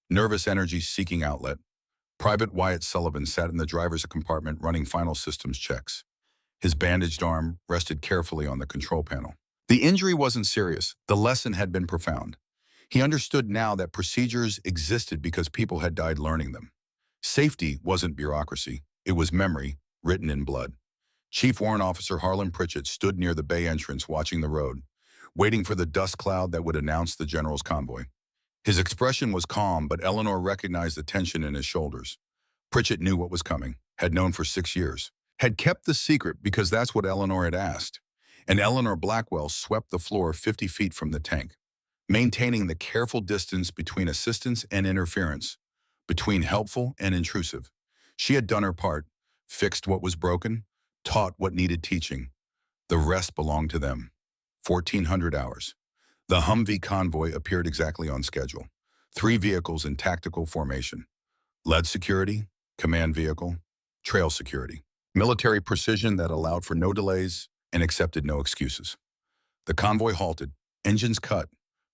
[SPEAKER 1] Nervous energy seeking outlet. Private Wyatt Sullivan sat in the driver's compartment running final systems checks. His bandaged arm rested carefully on the control panel. The injury wasn't serious. The lesson had been profound. He understood now that procedures existed because people had died learning them. Safety wasn't bureaucracy. It was memory, written in blood. Chief Warrant Officer Harlan Pritchett stood near the bay entrance watching the road, waiting for the dust cloud that would announce the general's convoy. His expression was calm, but Eleanor recognized the tension in his shoulders. Pritchett knew what was coming, had known for 6 years, had kept the secret because that's what Eleanor had asked. And Eleanor Blackwell swept the floor 50 feet from the tank, maintaining the careful distance between assistance and interference, between helpful and intrusive. She had done her part, fixed what was broken, taught what needed teaching. The rest belonged to them. 1,400 hours. The Humvee convoy appeared exactly on schedule. 3 vehicles in tactical formation. Lead security, command vehicle, trail security. Military precision that allowed for no delays and accepted no excuses. The convoy halted, engines cut,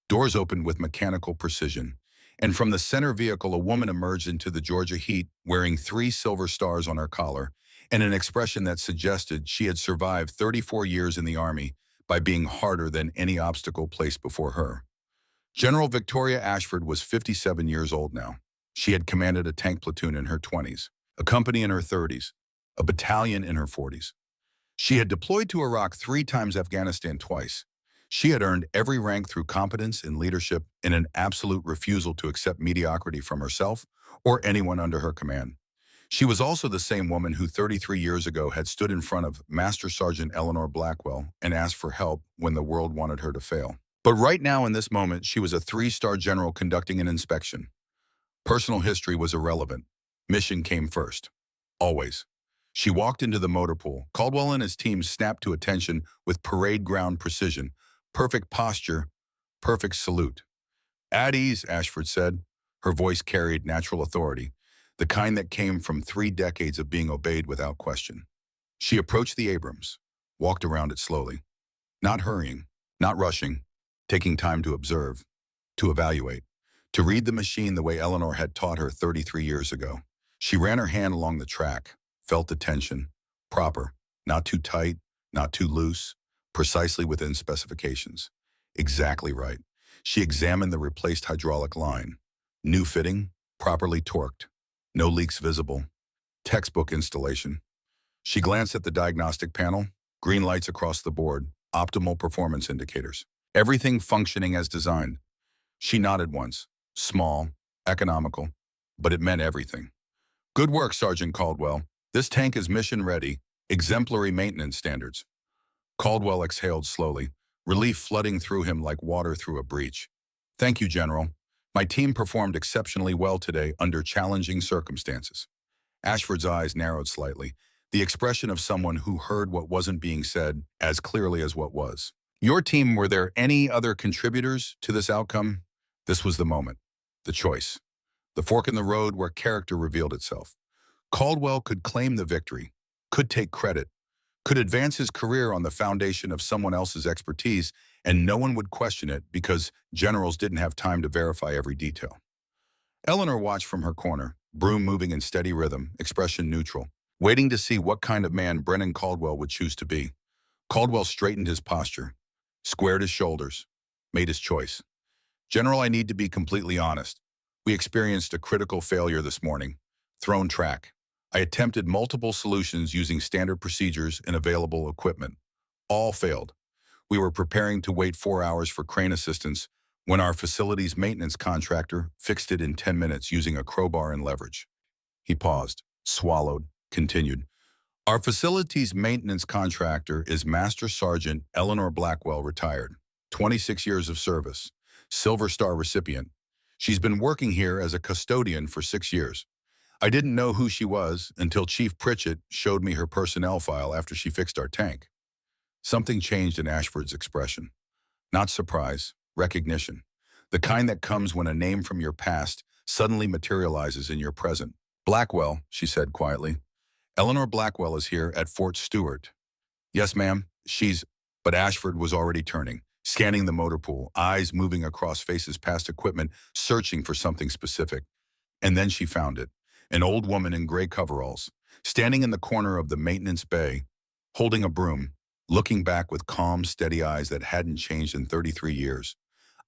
[SPEAKER 1] doors opened with mechanical precision, and from the center vehicle a woman emerged into the Georgia heat wearing 3 silver stars on her collar and an expression that suggested she had survived 34 years in the Army by being harder than any obstacle placed before her. General Victoria Ashford was 57 years old now. She had commanded a tank platoon in her 20s, a company in her 30s, a battalion in her 40s. She had deployed to Iraq 3 times, Afghanistan twice. She had earned every rank through competence and leadership and an absolute refusal to accept mediocrity from herself or anyone under her command. She was also the same woman who 33 years ago had stood in front of Master Sergeant Eleanor Blackwell and asked for help when the world wanted her to fail. But right now, in this moment, she was a 3-star general conducting an inspection. Personal history was irrelevant. Mission came first. Always. She walked into the motor pool. Caldwell and his team snapped to attention with parade ground precision. Perfect posture, perfect salute. "At ease," Ashford said. Her voice carried natural authority, the kind that came from 3 decades of being obeyed without question. She approached the Abrams, walked around it slowly, not hurrying, not rushing, taking time to observe, to evaluate, to read the machine the way Eleanor had taught her 33 years ago. She ran her hand along the track, felt the tension, proper, not too tight, not too loose, precisely within specifications. Exactly right. She examined the replaced hydraulic line. New fitting, properly torqued. No leaks visible. Textbook installation. She glanced at the diagnostic panel. Green lights across the board. Optimal performance indicators. Everything functioning as designed. She nodded once. Small, economical, but it meant everything. "Good work, Sergeant Caldwell. This tank is mission ready. Exemplary maintenance standards." Caldwell exhaled slowly, relief flooding through him like water through a breach. "Thank you, General. My team performed exceptionally well today under challenging circumstances." Ashford's eyes narrowed slightly, the expression of someone who heard what wasn't being said as clearly as what was. "Your team, were there any other contributors to this outcome?" This was the moment, the choice, the fork in the road where character revealed itself. Caldwell could claim the victory, could take credit, could advance his career on the foundation of someone else's expertise, and no one would question it because generals didn't have time to verify every detail. Eleanor watched from her corner, broom moving in steady rhythm, expression neutral, waiting to see what kind of man Brennan Caldwell would choose to be. Caldwell straightened his posture, squared his shoulders, made his choice. "General, I need to be completely honest. We experienced a critical failure this morning. Thrown track. I attempted multiple solutions using standard procedures and available equipment. All failed. We were preparing to wait 4 hours for crane assistance when our facility's maintenance contractor fixed it in 10 minutes using a crowbar and leverage." He paused, swallowed, continued. "Our facility's maintenance contractor is Master Sergeant Eleanor Blackwell, retired. 26 years of service. Silver Star recipient. She's been working here as a custodian for 6 years. I didn't know who she was until Chief Pritchett showed me her personnel file after she fixed our tank." Something changed in Ashford's expression. Not surprise, recognition. The kind that comes when a name from your past suddenly materializes in your present. "Blackwell," she said quietly. "Eleanor Blackwell is here at Fort Stewart." "Yes, ma'am, she's—" But Ashford was already turning, scanning the motor pool, eyes moving across faces past equipment, searching for something specific. And then she found it. An old woman in gray coveralls, standing in the corner of the maintenance bay, holding a broom, looking back with calm, steady eyes that hadn't changed in 33 years.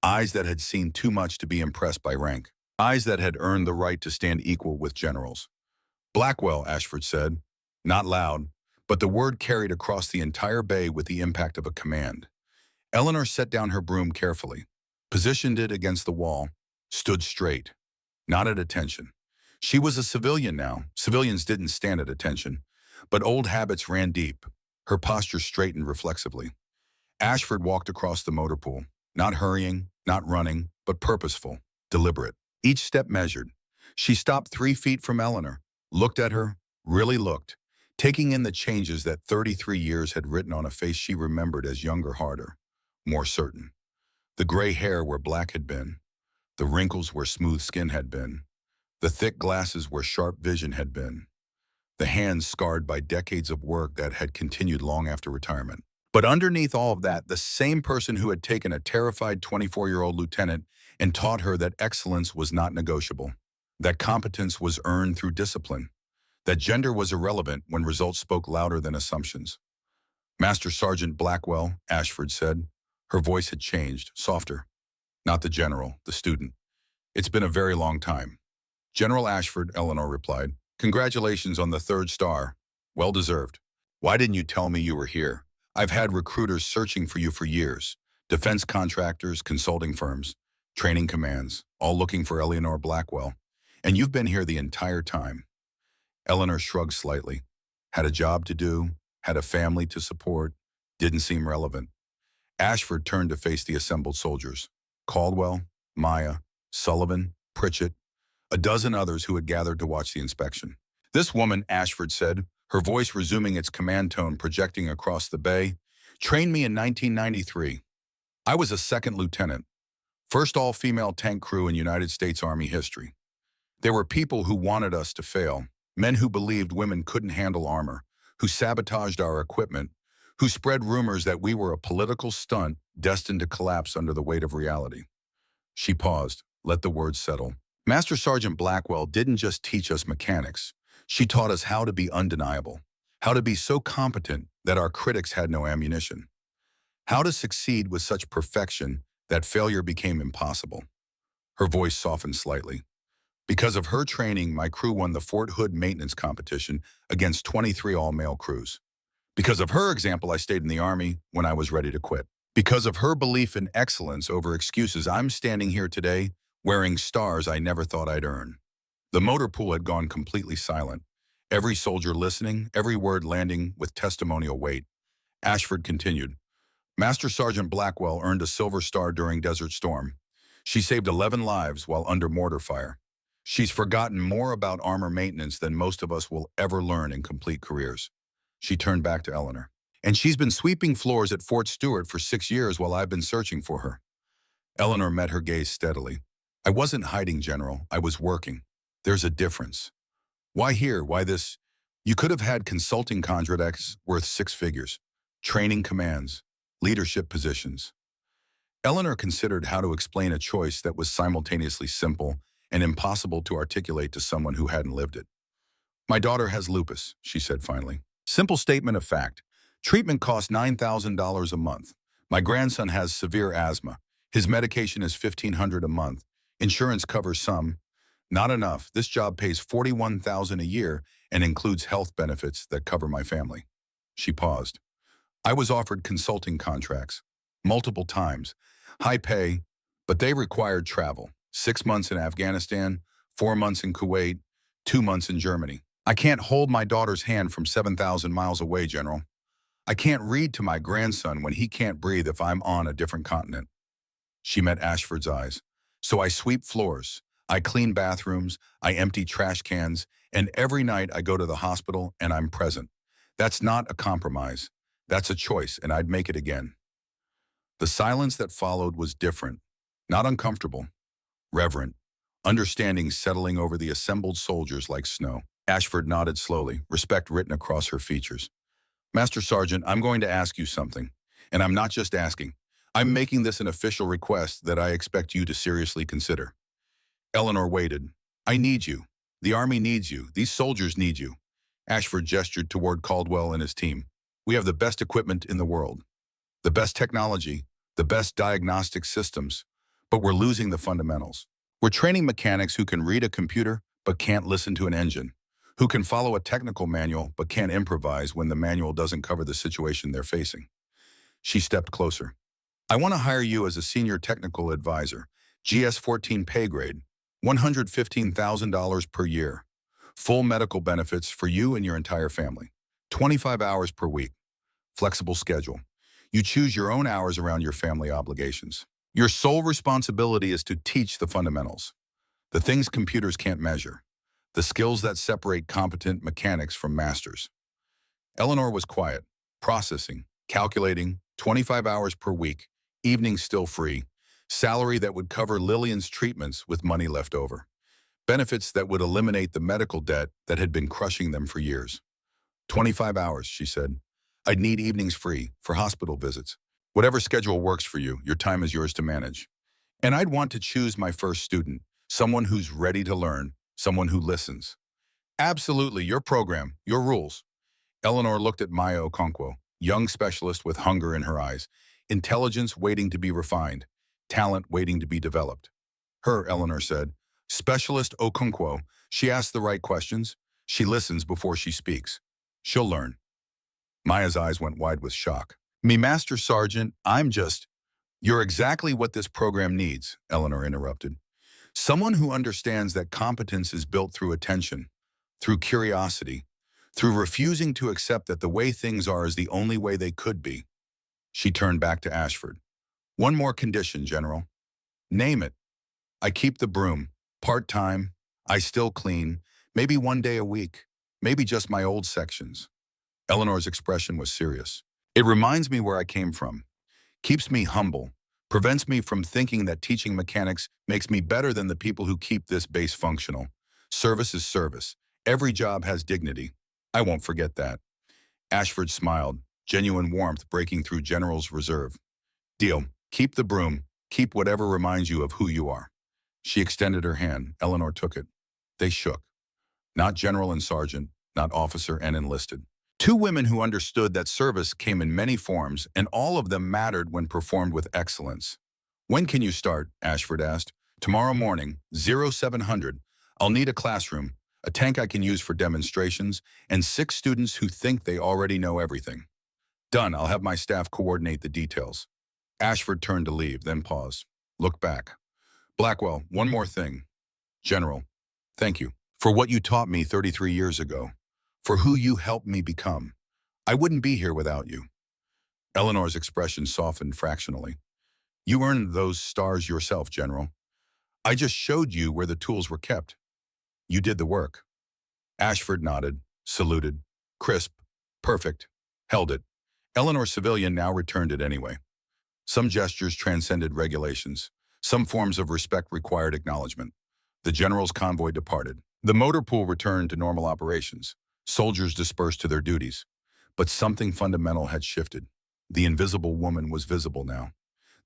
[SPEAKER 1] Eyes that had seen too much to be impressed by rank. Eyes that had earned the right to stand equal with generals. "Blackwell," Ashford said. Not loud, but the word carried across the entire bay with the impact of a command. Eleanor set down her broom carefully, positioned it against the wall, stood straight, not at attention. She was a civilian now. Civilians didn't stand at attention, but old habits ran deep. Her posture straightened reflexively. Ashford walked across the motor pool, not hurrying, not running, but purposeful, deliberate. Each step measured. She stopped 3 feet from Eleanor, looked at her, really looked, taking in the changes that 33 years had written on a face she remembered as younger, harder, more certain. The gray hair where black had been, the wrinkles where smooth skin had been, the thick glasses where sharp vision had been, the hands scarred by decades of work that had continued long after retirement. But underneath all of that, the same person who had taken a terrified 24-year-old lieutenant and taught her that excellence was not negotiable, that competence was earned through discipline, that gender was irrelevant when results spoke louder than assumptions. Master Sergeant Blackwell, Ashford said. Her voice had changed, softer. Not the general, the student. It's been a very long time. General Ashford, Eleanor replied. Congratulations on the 3rd star. Well deserved. Why didn't you tell me you were here? I've had recruiters searching for you for years. Defense contractors, consulting firms, training commands, all looking for Eleanor Blackwell. And you've been here the entire time. Eleanor shrugged slightly. Had a job to do, had a family to support, didn't seem relevant. Ashford turned to face the assembled soldiers. Caldwell, Maya, Sullivan, Pritchett, a dozen others who had gathered to watch the inspection. This woman, Ashford said, her voice resuming its command tone projecting across the bay, trained me in 1993. I was a 2nd lieutenant, first all-female tank crew in United States Army history. There were people who wanted us to fail, men who believed women couldn't handle armor, who sabotaged our equipment, who spread rumors that we were a political stunt destined to collapse under the weight of reality. She paused, let the words settle. Master Sergeant Blackwell didn't just teach us mechanics. She taught us how to be undeniable, how to be so competent that our critics had no ammunition, how to succeed with such perfection that failure became impossible. Her voice softened slightly. Because of her training, my crew won the Fort Hood maintenance competition against 23 all-male crews. Because of her example, I stayed in the Army when I was ready to quit. Because of her belief in excellence over excuses, I'm standing here today wearing stars I never thought I'd earn. The motor pool had gone completely silent. Every soldier listening, every word landing with testimonial weight. Ashford continued. Master Sergeant Blackwell earned a Silver Star during Desert Storm. She saved 11 lives while under mortar fire. She's forgotten more about armor maintenance than most of us will ever learn in complete careers. She turned back to Eleanor. And she's been sweeping floors at Fort Stewart for 6 years while I've been searching for her. Eleanor met her gaze steadily. I wasn't hiding, General. I was working. There's a difference. Why here? Why this? You could have had consulting contracts worth 6 figures, training commands, leadership positions. Eleanor considered how to explain a choice that was simultaneously simple and impossible to articulate to someone who hadn't lived it. My daughter has lupus, she said finally. Simple statement of fact. Treatment costs $9,000 a month. My grandson has severe asthma. His medication is $1,500 a month. Insurance covers some. Not enough. This job pays $41,000 a year and includes health benefits that cover my family. She paused. I was offered consulting contracts, multiple times, high pay, but they required travel. 6 months in Afghanistan, 4 months in Kuwait, 2 months in Germany. I can't hold my daughter's hand from 7,000 miles away, General. I can't read to my grandson when he can't breathe if I'm on a different continent. She met Ashford's eyes. So I sweep floors, I clean bathrooms, I empty trash cans, and every night I go to the hospital and I'm present. That's not a compromise. That's a choice, and I'd make it again. The silence that followed was different, not uncomfortable, reverent, understanding settling over the assembled soldiers like snow. Ashford nodded slowly, respect written across her features. Master Sergeant, I'm going to ask you something, and I'm not just asking. I'm making this an official request that I expect you to seriously consider. Eleanor waited. I need you. The Army needs you. These soldiers need you. Ashford gestured toward Caldwell and his team. We have the best equipment in the world, the best technology, the best diagnostic systems, but we're losing the fundamentals. We're training mechanics who can read a computer but can't listen to an engine, who can follow a technical manual but can't improvise when the manual doesn't cover the situation they're facing. She stepped closer. I want to hire you as a senior technical advisor, GS-14 pay grade, $115,000 per year, full medical benefits for you and your entire family, 25 hours per week, flexible schedule. You choose your own hours around your family obligations. Your sole responsibility is to teach the fundamentals, the things computers can't measure, the skills that separate competent mechanics from masters. Eleanor was quiet, processing, calculating, 25 hours per week, evenings still free, salary that would cover Lillian's treatments with money left over, benefits that would eliminate the medical debt that had been crushing them for years. 25 hours, she said. I'd need evenings free for hospital visits. Whatever schedule works for you, your time is yours to manage. And I'd want to choose my first student, someone who's ready to learn, someone who listens. Absolutely, your program, your rules. Eleanor looked at Maya Okonkwo, young specialist with hunger in her eyes, intelligence waiting to be refined, talent waiting to be developed. Her, Eleanor said, Specialist Okonkwo, she asks the right questions. She listens before she speaks. She'll learn. Maya's eyes went wide with shock. Me, Master Sergeant, You're exactly what this program needs, Eleanor interrupted. Someone who understands that competence is built through attention, through curiosity, through refusing to accept that the way things are is the only way they could be. She turned back to Ashford. One more condition, General. Name it. I keep the broom, part-time, I still clean, maybe one day a week, maybe just my old sections. Eleanor's expression was serious. It reminds me where I came from, keeps me humble, prevents me from thinking that teaching mechanics makes me better than the people who keep this base functional. Service is service. Every job has dignity. I won't forget that. Ashford smiled, genuine warmth breaking through General's reserve. Deal. Keep the broom. Keep whatever reminds you of who you are. She extended her hand. Eleanor took it. They shook. Not general and sergeant, not officer and enlisted. Two women who understood that service came in many forms, and all of them mattered when performed with excellence. When can you start? Ashford asked. Tomorrow morning, 0700. I'll need a classroom, a tank I can use for demonstrations, and 6 students who think they already know everything. Done. I'll have my staff coordinate the details. Ashford turned to leave, then paused. Looked back. Blackwell, one more thing. General, thank you for what you taught me 33 years ago, for who you helped me become. I wouldn't be here without you. Eleanor's expression softened fractionally. You earned those stars yourself, General. I just showed you where the tools were kept. You did the work. Ashford nodded, saluted. Crisp, perfect, held it. Eleanor Civilian now returned it anyway. Some gestures transcended regulations. Some forms of respect required acknowledgement. The general's convoy departed. The motor pool returned to normal operations. Soldiers dispersed to their duties. But something fundamental had shifted. The invisible woman was visible now.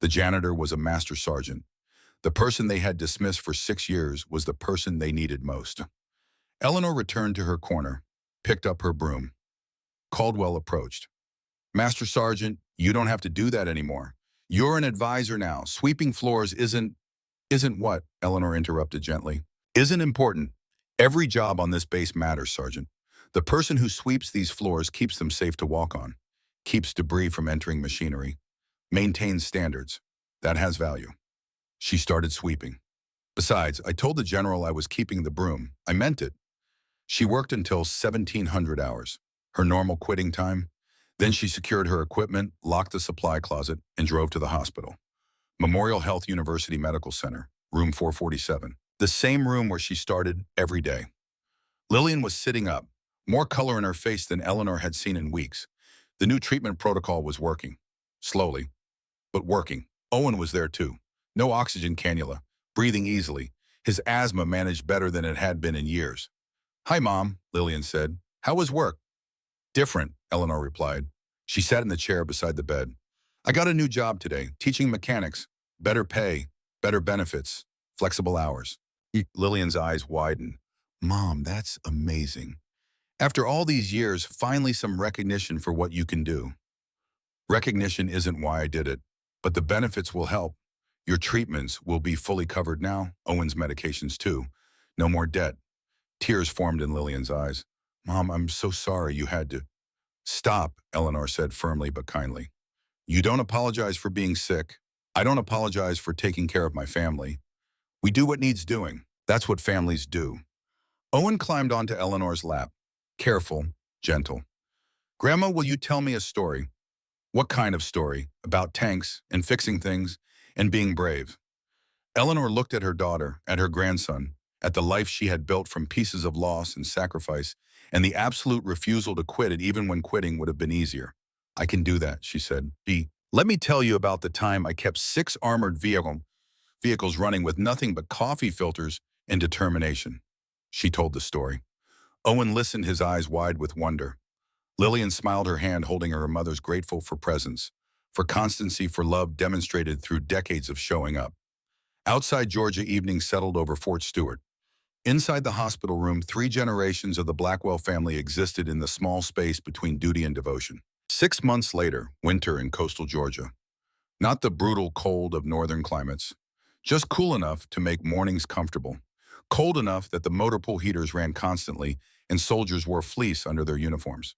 [SPEAKER 1] The janitor was a master sergeant. The person they had dismissed for 6 years was the person they needed most. Eleanor returned to her corner, picked up her broom. Caldwell approached. Master Sergeant, you don't have to do that anymore. You're an advisor now. Sweeping floors isn't what? Eleanor interrupted gently. Isn't important. Every job on this base matters, Sergeant. The person who sweeps these floors keeps them safe to walk on, keeps debris from entering machinery, maintains standards. That has value. She started sweeping. Besides, I told the general I was keeping the broom. I meant it. She worked until 1700 hours, her normal quitting time. Then she secured her equipment, locked the supply closet, and drove to the hospital. Memorial Health University Medical Center, room 447. The same room where she started every day. Lillian was sitting up, more color in her face than Eleanor had seen in weeks. The new treatment protocol was working. Slowly, but working. Owen was there too. No oxygen cannula, breathing easily. His asthma managed better than it had been in years. Hi, Mom, Lillian said. How was work? Different, Eleanor replied. She sat in the chair beside the bed. I got a new job today, teaching mechanics. Better pay, better benefits, flexible hours. Lillian's eyes widened. Mom, that's amazing. After all these years, finally some recognition for what you can do. Recognition isn't why I did it, but the benefits will help. Your treatments will be fully covered now, Owen's medications too. No more debt. Tears formed in Lillian's eyes. Mom, I'm so sorry you had to. Stop, Eleanor said firmly but kindly. You don't apologize for being sick. I don't apologize for taking care of my family. We do what needs doing. That's what families do. Owen climbed onto Eleanor's lap. Careful, gentle. Grandma, will you tell me a story? What kind of story? About tanks and fixing things and being brave. Eleanor looked at her daughter, at her grandson, at the life she had built from pieces of loss and sacrifice, and the absolute refusal to quit it even when quitting would have been easier. "I can do that," she said. "B. Let me tell you about the time I kept 6 armored vehicles running with nothing but coffee filters and determination." She told the story. Owen listened, his eyes wide with wonder. Lillian smiled, her hand holding her mother's, grateful for presence, for constancy, for love demonstrated through decades of showing up. Outside Georgia, evening settled over Fort Stewart. Inside the hospital room, 3 generations of the Blackwell family existed in the small space between duty and devotion. 6 months later, winter in coastal Georgia. Not the brutal cold of northern climates, just cool enough to make mornings comfortable. Cold enough that the motor pool heaters ran constantly and soldiers wore fleece under their uniforms.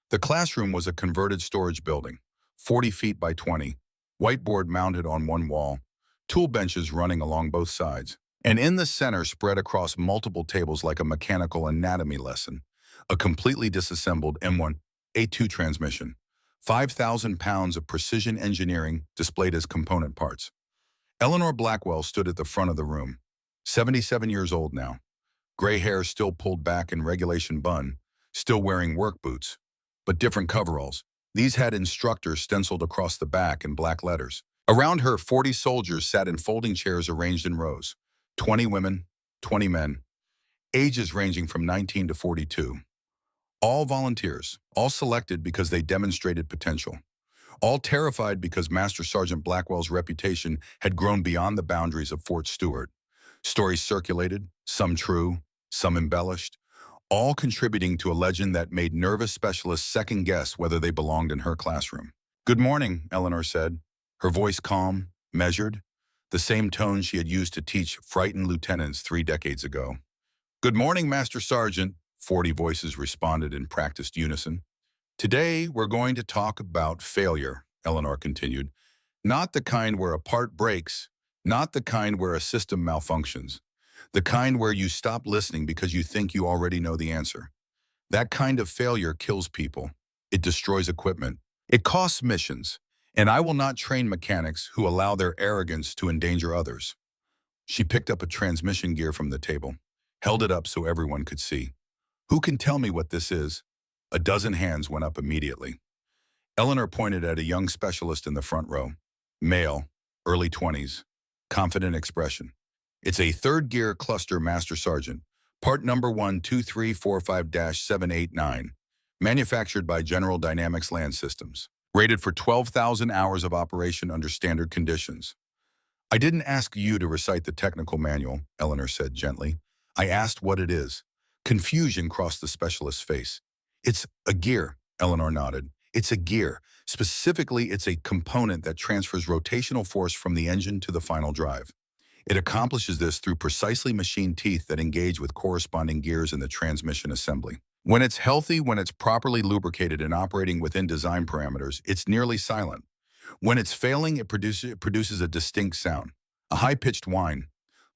[SPEAKER 1] The classroom was a converted storage building, 40 feet by 20, whiteboard mounted on one wall, tool benches running along both sides. And in the center, spread across multiple tables like a mechanical anatomy lesson, a completely disassembled M1 A2 transmission, 5,000 pounds of precision engineering displayed as component parts. Eleanor Blackwell stood at the front of the room, 77 years old now, gray hair still pulled back in regulation bun, still wearing work boots, but different coveralls. These had instructor stenciled across the back in black letters. Around her, 40 soldiers sat in folding chairs arranged in rows. 20 women, 20 men, ages ranging from 19 to 42. All volunteers, all selected because they demonstrated potential. All terrified because Master Sergeant Blackwell's reputation had grown beyond the boundaries of Fort Stewart. Stories circulated, some true, some embellished, all contributing to a legend that made nervous specialists second-guess whether they belonged in her classroom. "Good morning," Eleanor said, her voice calm, measured, the same tone she had used to teach frightened lieutenants 3 decades ago. "Good morning, Master Sergeant," 40 voices responded in practiced unison. "Today, we're going to talk about failure," Eleanor continued. "Not the kind where a part breaks, not the kind where a system malfunctions, the kind where you stop listening because you think you already know the answer. That kind of failure kills people. It destroys equipment. It costs missions. And I will not train mechanics who allow their arrogance to endanger others." She picked up a transmission gear from the table, held it up so everyone could see. "Who can tell me what this is?" A dozen hands went up immediately. Eleanor pointed at a young specialist in the front row. Male, early 20s, confident expression. "It's a third-gear cluster, Master Sergeant. Part number 12345-789. Manufactured by General Dynamics Land Systems. Rated for 12,000 hours of operation under standard conditions." "I didn't ask you to recite the technical manual," Eleanor said gently. "I asked what it is." Confusion crossed the specialist's face. "It's a gear," Eleanor nodded. "It's a gear. Specifically, it's a component that transfers rotational force from the engine to the final drive. It accomplishes this through precisely machined teeth that engage with corresponding gears in the transmission assembly. When it's healthy, when it's properly lubricated and operating within design parameters, it's nearly silent. When it's failing, it produces a distinct sound, a high-pitched whine,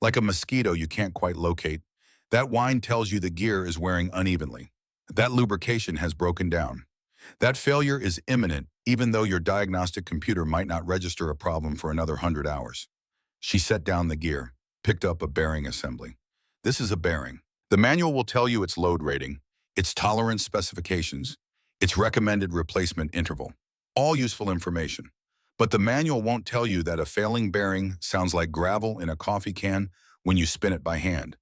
[SPEAKER 1] like a mosquito you can't quite locate. That whine tells you the gear is wearing unevenly. That lubrication has broken down. That failure is imminent, even though your diagnostic computer might not register a problem for another 100 hours. She set down the gear, picked up a bearing assembly. "This is a bearing. The manual will tell you its load rating, its tolerance specifications, its recommended replacement interval. All useful information. But the manual won't tell you that a failing bearing sounds like gravel in a coffee can when you spin it by hand.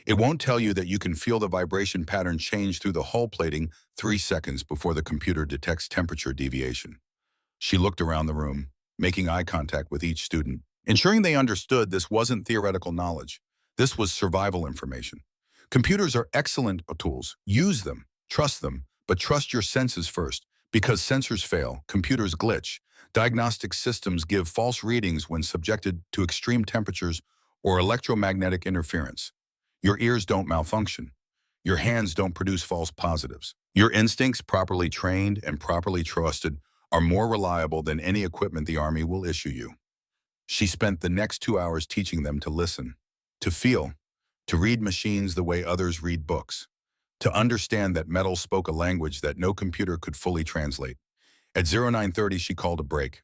[SPEAKER 1] It won't tell you that you can feel the vibration pattern change through the hull plating 3 seconds before the computer detects temperature deviation." She looked around the room, making eye contact with each student, ensuring they understood this wasn't theoretical knowledge. This was survival information. Computers are excellent tools. Use them, trust them, but trust your senses first. Because sensors fail, computers glitch. Diagnostic systems give false readings when subjected to extreme temperatures or electromagnetic interference. Your ears don't malfunction. Your hands don't produce false positives. Your instincts, properly trained and properly trusted, are more reliable than any equipment the Army will issue you. She spent the next 2 hours teaching them to listen, to feel, to read machines the way others read books, to understand that metal spoke a language that no computer could fully translate. At 0930, she called a break.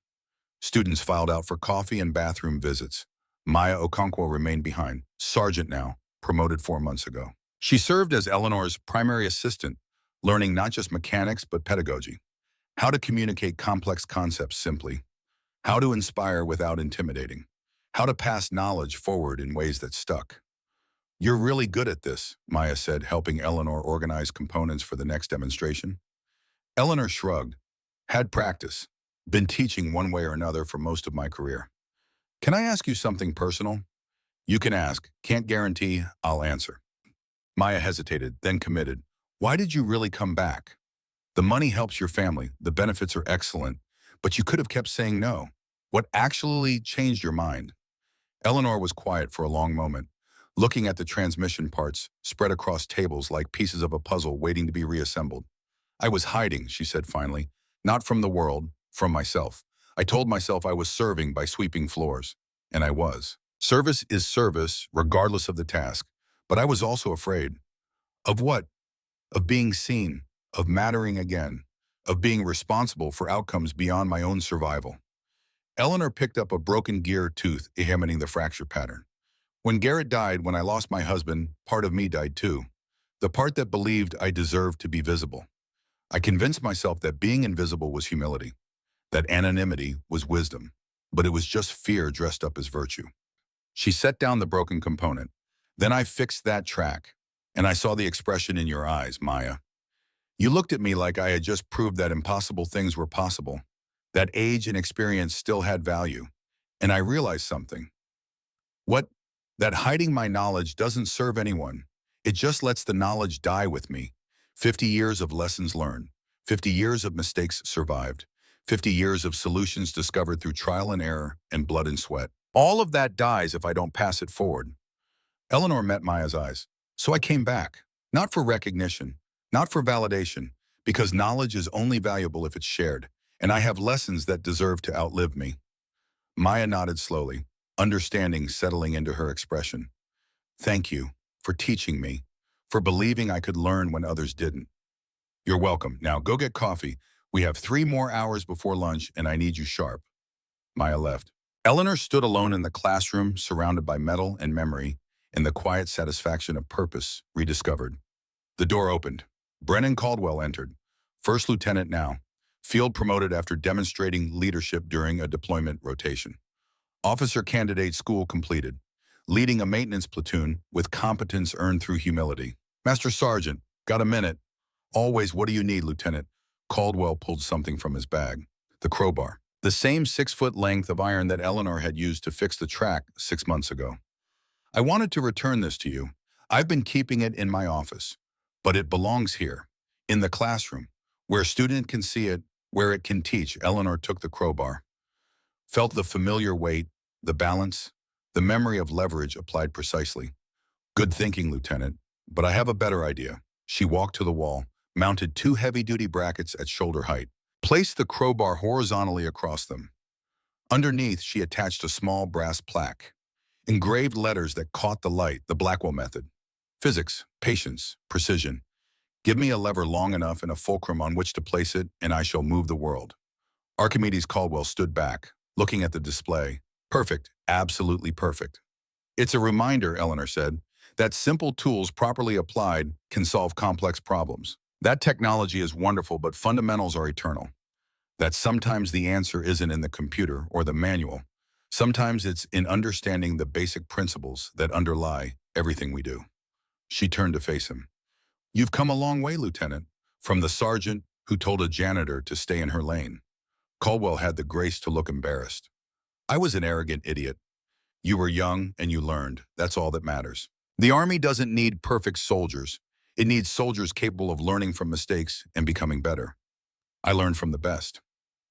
[SPEAKER 1] Students filed out for coffee and bathroom visits. Maya Okonkwo remained behind, sergeant now, promoted 4 months ago. She served as Eleanor's primary assistant, learning not just mechanics but pedagogy, how to communicate complex concepts simply, how to inspire without intimidating, how to pass knowledge forward in ways that stuck. You're really good at this, Maya said, helping Eleanor organize components for the next demonstration. Eleanor shrugged. Had practice. Been teaching one way or another for most of my career. Can I ask you something personal? You can ask. Can't guarantee I'll answer. Maya hesitated, then committed. Why did you really come back? The money helps your family. The benefits are excellent. But you could have kept saying no. What actually changed your mind? Eleanor was quiet for a long moment, looking at the transmission parts spread across tables like pieces of a puzzle waiting to be reassembled. I was hiding, she said finally, not from the world, from myself. I told myself I was serving by sweeping floors. And I was. Service is service, regardless of the task. But I was also afraid. Of what? Of being seen, of mattering again, of being responsible for outcomes beyond my own survival. Eleanor picked up a broken gear tooth examining the fracture pattern. When Garrett died, when I lost my husband, part of me died too. The part that believed I deserved to be visible. I convinced myself that being invisible was humility, that anonymity was wisdom, but it was just fear dressed up as virtue. She set down the broken component. Then I fixed that track, and I saw the expression in your eyes, Maya. You looked at me like I had just proved that impossible things were possible, that age and experience still had value, and I realized something. What? That hiding my knowledge doesn't serve anyone. It just lets the knowledge die with me. 50 years of lessons learned, 50 years of mistakes survived, 50 years of solutions discovered through trial and error and blood and sweat. All of that dies if I don't pass it forward. Eleanor met Maya's eyes. So I came back, not for recognition, not for validation, because knowledge is only valuable if it's shared, and I have lessons that deserve to outlive me. Maya nodded slowly, understanding settling into her expression. Thank you for teaching me, for believing I could learn when others didn't. You're welcome. Now go get coffee. We have 3 more hours before lunch, and I need you sharp. Maya left. Eleanor stood alone in the classroom, surrounded by metal and memory, and the quiet satisfaction of purpose rediscovered. The door opened. Brennan Caldwell entered, first lieutenant now, field promoted after demonstrating leadership during a deployment rotation. Officer candidate school completed, leading a maintenance platoon with competence earned through humility. Master Sergeant, got a minute? Always, what do you need, Lieutenant? Caldwell pulled something from his bag. The crowbar. The same 6-foot length of iron that Eleanor had used to fix the track 6 months ago. I wanted to return this to you. I've been keeping it in my office, but it belongs here, in the classroom, where a student can see it, where it can teach. Eleanor took the crowbar, felt the familiar weight, the balance, the memory of leverage applied precisely. Good thinking, Lieutenant, but I have a better idea. She walked to the wall, mounted 2 heavy-duty brackets at shoulder height, placed the crowbar horizontally across them. Underneath, she attached a small brass plaque, engraved letters that caught the light, the Blackwell method. Physics, patience, precision. Give me a lever long enough and a fulcrum on which to place it, and I shall move the world. Archimedes Caldwell stood back, looking at the display. Perfect, absolutely perfect. It's a reminder, Eleanor said, that simple tools properly applied can solve complex problems. That technology is wonderful, but fundamentals are eternal. That sometimes the answer isn't in the computer or the manual. Sometimes it's in understanding the basic principles that underlie everything we do. She turned to face him. You've come a long way, Lieutenant, from the sergeant who told a janitor to stay in her lane. Caldwell had the grace to look embarrassed. I was an arrogant idiot. You were young and you learned. That's all that matters. The Army doesn't need perfect soldiers. It needs soldiers capable of learning from mistakes and becoming better. I learned from the best.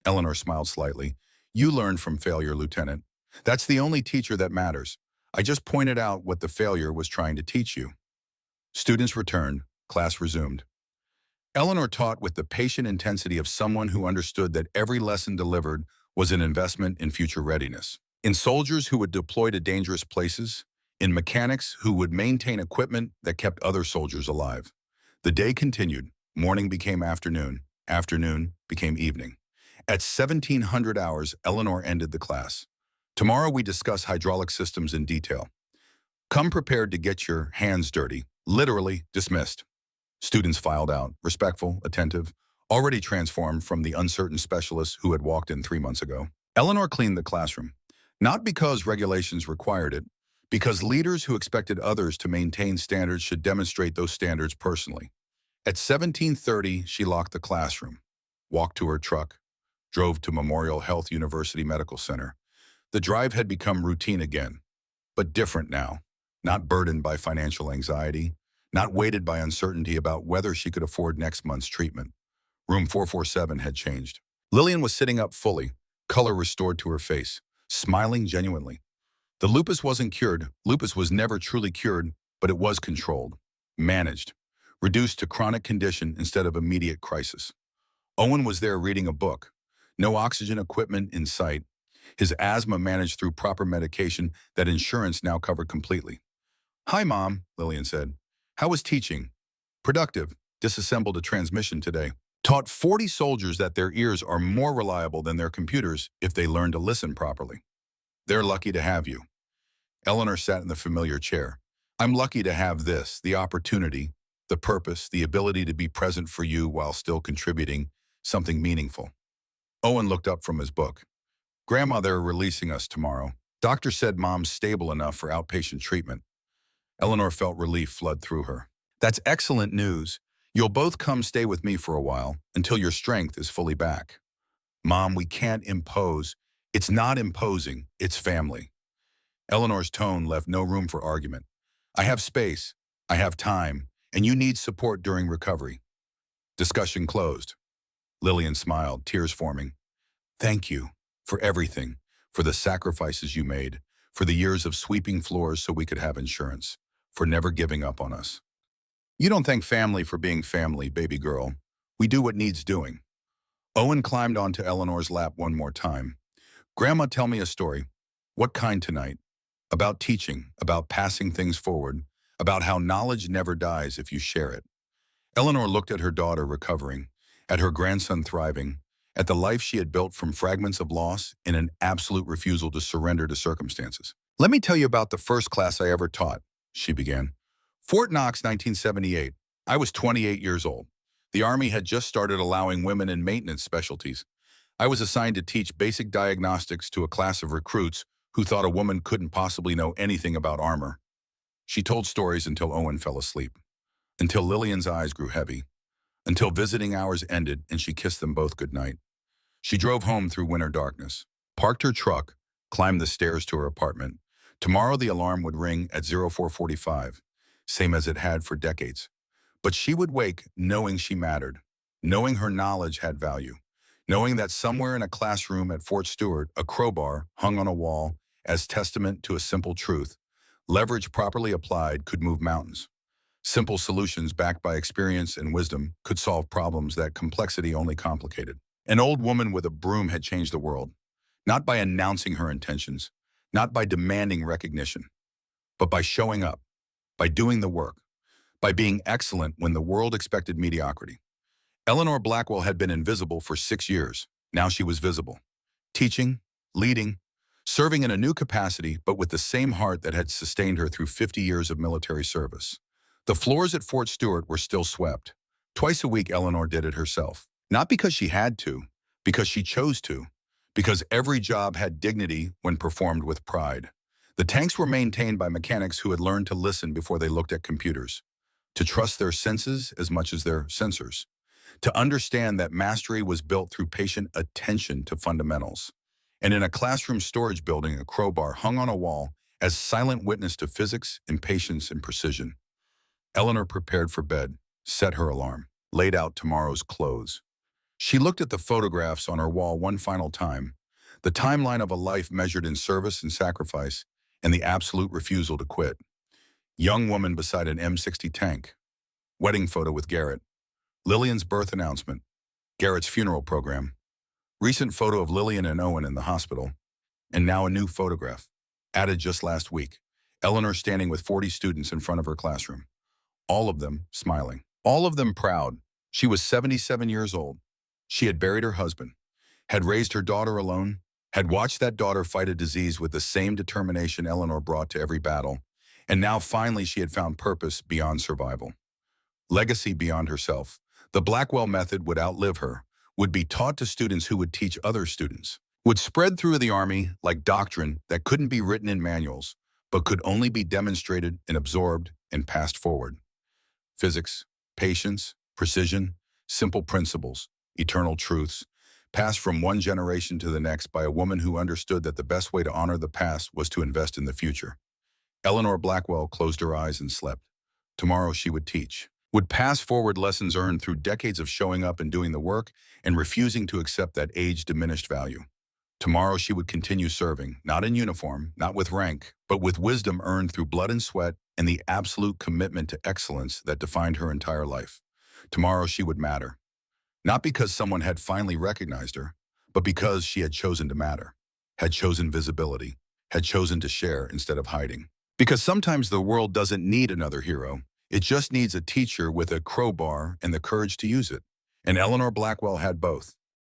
[SPEAKER 1] Eleanor smiled slightly. You learned from failure, Lieutenant. That's the only teacher that matters. I just pointed out what the failure was trying to teach you. Students returned. Class resumed. Eleanor taught with the patient intensity of someone who understood that every lesson delivered was an investment in future readiness. In soldiers who would deploy to dangerous places, in mechanics who would maintain equipment that kept other soldiers alive. The day continued. Morning became afternoon. Afternoon became evening. At 1700 hours, Eleanor ended the class. Tomorrow we discuss hydraulic systems in detail. Come prepared to get your hands dirty. Literally dismissed. Students filed out, respectful, attentive, already transformed from the uncertain specialists who had walked in 3 months ago. Eleanor cleaned the classroom, not because regulations required it, because leaders who expected others to maintain standards should demonstrate those standards personally. At 17:30, she locked the classroom, walked to her truck, drove to Memorial Health University Medical Center. The drive had become routine again, but different now, not burdened by financial anxiety, not weighted by uncertainty about whether she could afford next month's treatment. Room 447 had changed. Lillian was sitting up fully, color restored to her face, smiling genuinely. The lupus wasn't cured. Lupus was never truly cured, but it was controlled, managed, reduced to chronic condition instead of immediate crisis. Owen was there reading a book. No oxygen equipment in sight. His asthma managed through proper medication that insurance now covered completely. "Hi, Mom," Lillian said. "How was teaching?" "Productive. Disassembled a transmission today. Taught 40 soldiers that their ears are more reliable than their computers if they learn to listen properly. They're lucky to have you." Eleanor sat in the familiar chair. "I'm lucky to have this, the opportunity, the purpose, the ability to be present for you while still contributing something meaningful." Owen looked up from his book. "Grandma, they're releasing us tomorrow. Doctor said Mom's stable enough for outpatient treatment." Eleanor felt relief flood through her. "That's excellent news. You'll both come stay with me for a while until your strength is fully back." "Mom, we can't impose." "It's not imposing, it's family." Eleanor's tone left no room for argument. "I have space, I have time, and you need support during recovery." Discussion closed. Lillian smiled, tears forming. "Thank you for everything, for the sacrifices you made, for the years of sweeping floors so we could have insurance, for never giving up on us. You don't thank family for being family, baby girl. We do what needs doing." Owen climbed onto Eleanor's lap one more time. "Grandma, tell me a story." "What kind tonight?" "About teaching, about passing things forward, about how knowledge never dies if you share it." Eleanor looked at her daughter recovering, at her grandson thriving, at the life she had built from fragments of loss in an absolute refusal to surrender to circumstances. "Let me tell you about the first class I ever taught," she began. "Fort Knox, 1978. I was 28 years old. The Army had just started allowing women in maintenance specialties. I was assigned to teach basic diagnostics to a class of recruits who thought a woman couldn't possibly know anything about armor." She told stories until Owen fell asleep, until Lillian's eyes grew heavy, until visiting hours ended and she kissed them both goodnight. She drove home through winter darkness, parked her truck, climbed the stairs to her apartment. Tomorrow the alarm would ring at 0445, same as it had for decades. But she would wake knowing she mattered, knowing her knowledge had value, knowing that somewhere in a classroom at Fort Stewart, a crowbar hung on a wall as testament to a simple truth. Leverage properly applied could move mountains. Simple solutions backed by experience and wisdom could solve problems that complexity only complicated. An old woman with a broom had changed the world, not by announcing her intentions, not by demanding recognition, but by showing up, by doing the work, by being excellent when the world expected mediocrity. Eleanor Blackwell had been invisible for 6 years. Now she was visible, teaching, leading, serving in a new capacity, but with the same heart that had sustained her through 50 years of military service. The floors at Fort Stewart were still swept. Twice a week, Eleanor did it herself. Not because she had to, because she chose to, because every job had dignity when performed with pride. The tanks were maintained by mechanics who had learned to listen before they looked at computers, to trust their senses as much as their sensors, to understand that mastery was built through patient attention to fundamentals. And in a classroom storage building, a crowbar hung on a wall as silent witness to physics, impatience, and precision. Eleanor prepared for bed, set her alarm, laid out tomorrow's clothes. She looked at the photographs on her wall one final time, the timeline of a life measured in service and sacrifice, and the absolute refusal to quit. Young woman beside an M60 tank. Wedding photo with Garrett. Lillian's birth announcement. Garrett's funeral program. Recent photo of Lillian and Owen in the hospital. And now a new photograph, added just last week. Eleanor standing with 40 students in front of her classroom. All of them smiling. All of them proud. She was 77 years old. She had buried her husband, had raised her daughter alone, had watched that daughter fight a disease with the same determination Eleanor brought to every battle, and now finally she had found purpose beyond survival. Legacy beyond herself. The Blackwell method would outlive her, would be taught to students who would teach other students, would spread through the Army like doctrine that couldn't be written in manuals, but could only be demonstrated and absorbed and passed forward. Physics, patience, precision, simple principles, eternal truths, passed from one generation to the next by a woman who understood that the best way to honor the past was to invest in the future. Eleanor Blackwell closed her eyes and slept. Tomorrow she would teach, would pass forward lessons earned through decades of showing up and doing the work and refusing to accept that age-diminished value. Tomorrow she would continue serving, not in uniform, not with rank, but with wisdom earned through blood and sweat and the absolute commitment to excellence that defined her entire life. Tomorrow she would matter. Not because someone had finally recognized her, but because she had chosen to matter, had chosen visibility, had chosen to share instead of hiding. Because sometimes the world doesn't need another hero. It just needs a teacher with a crowbar and the courage to use it. And Eleanor Blackwell had both.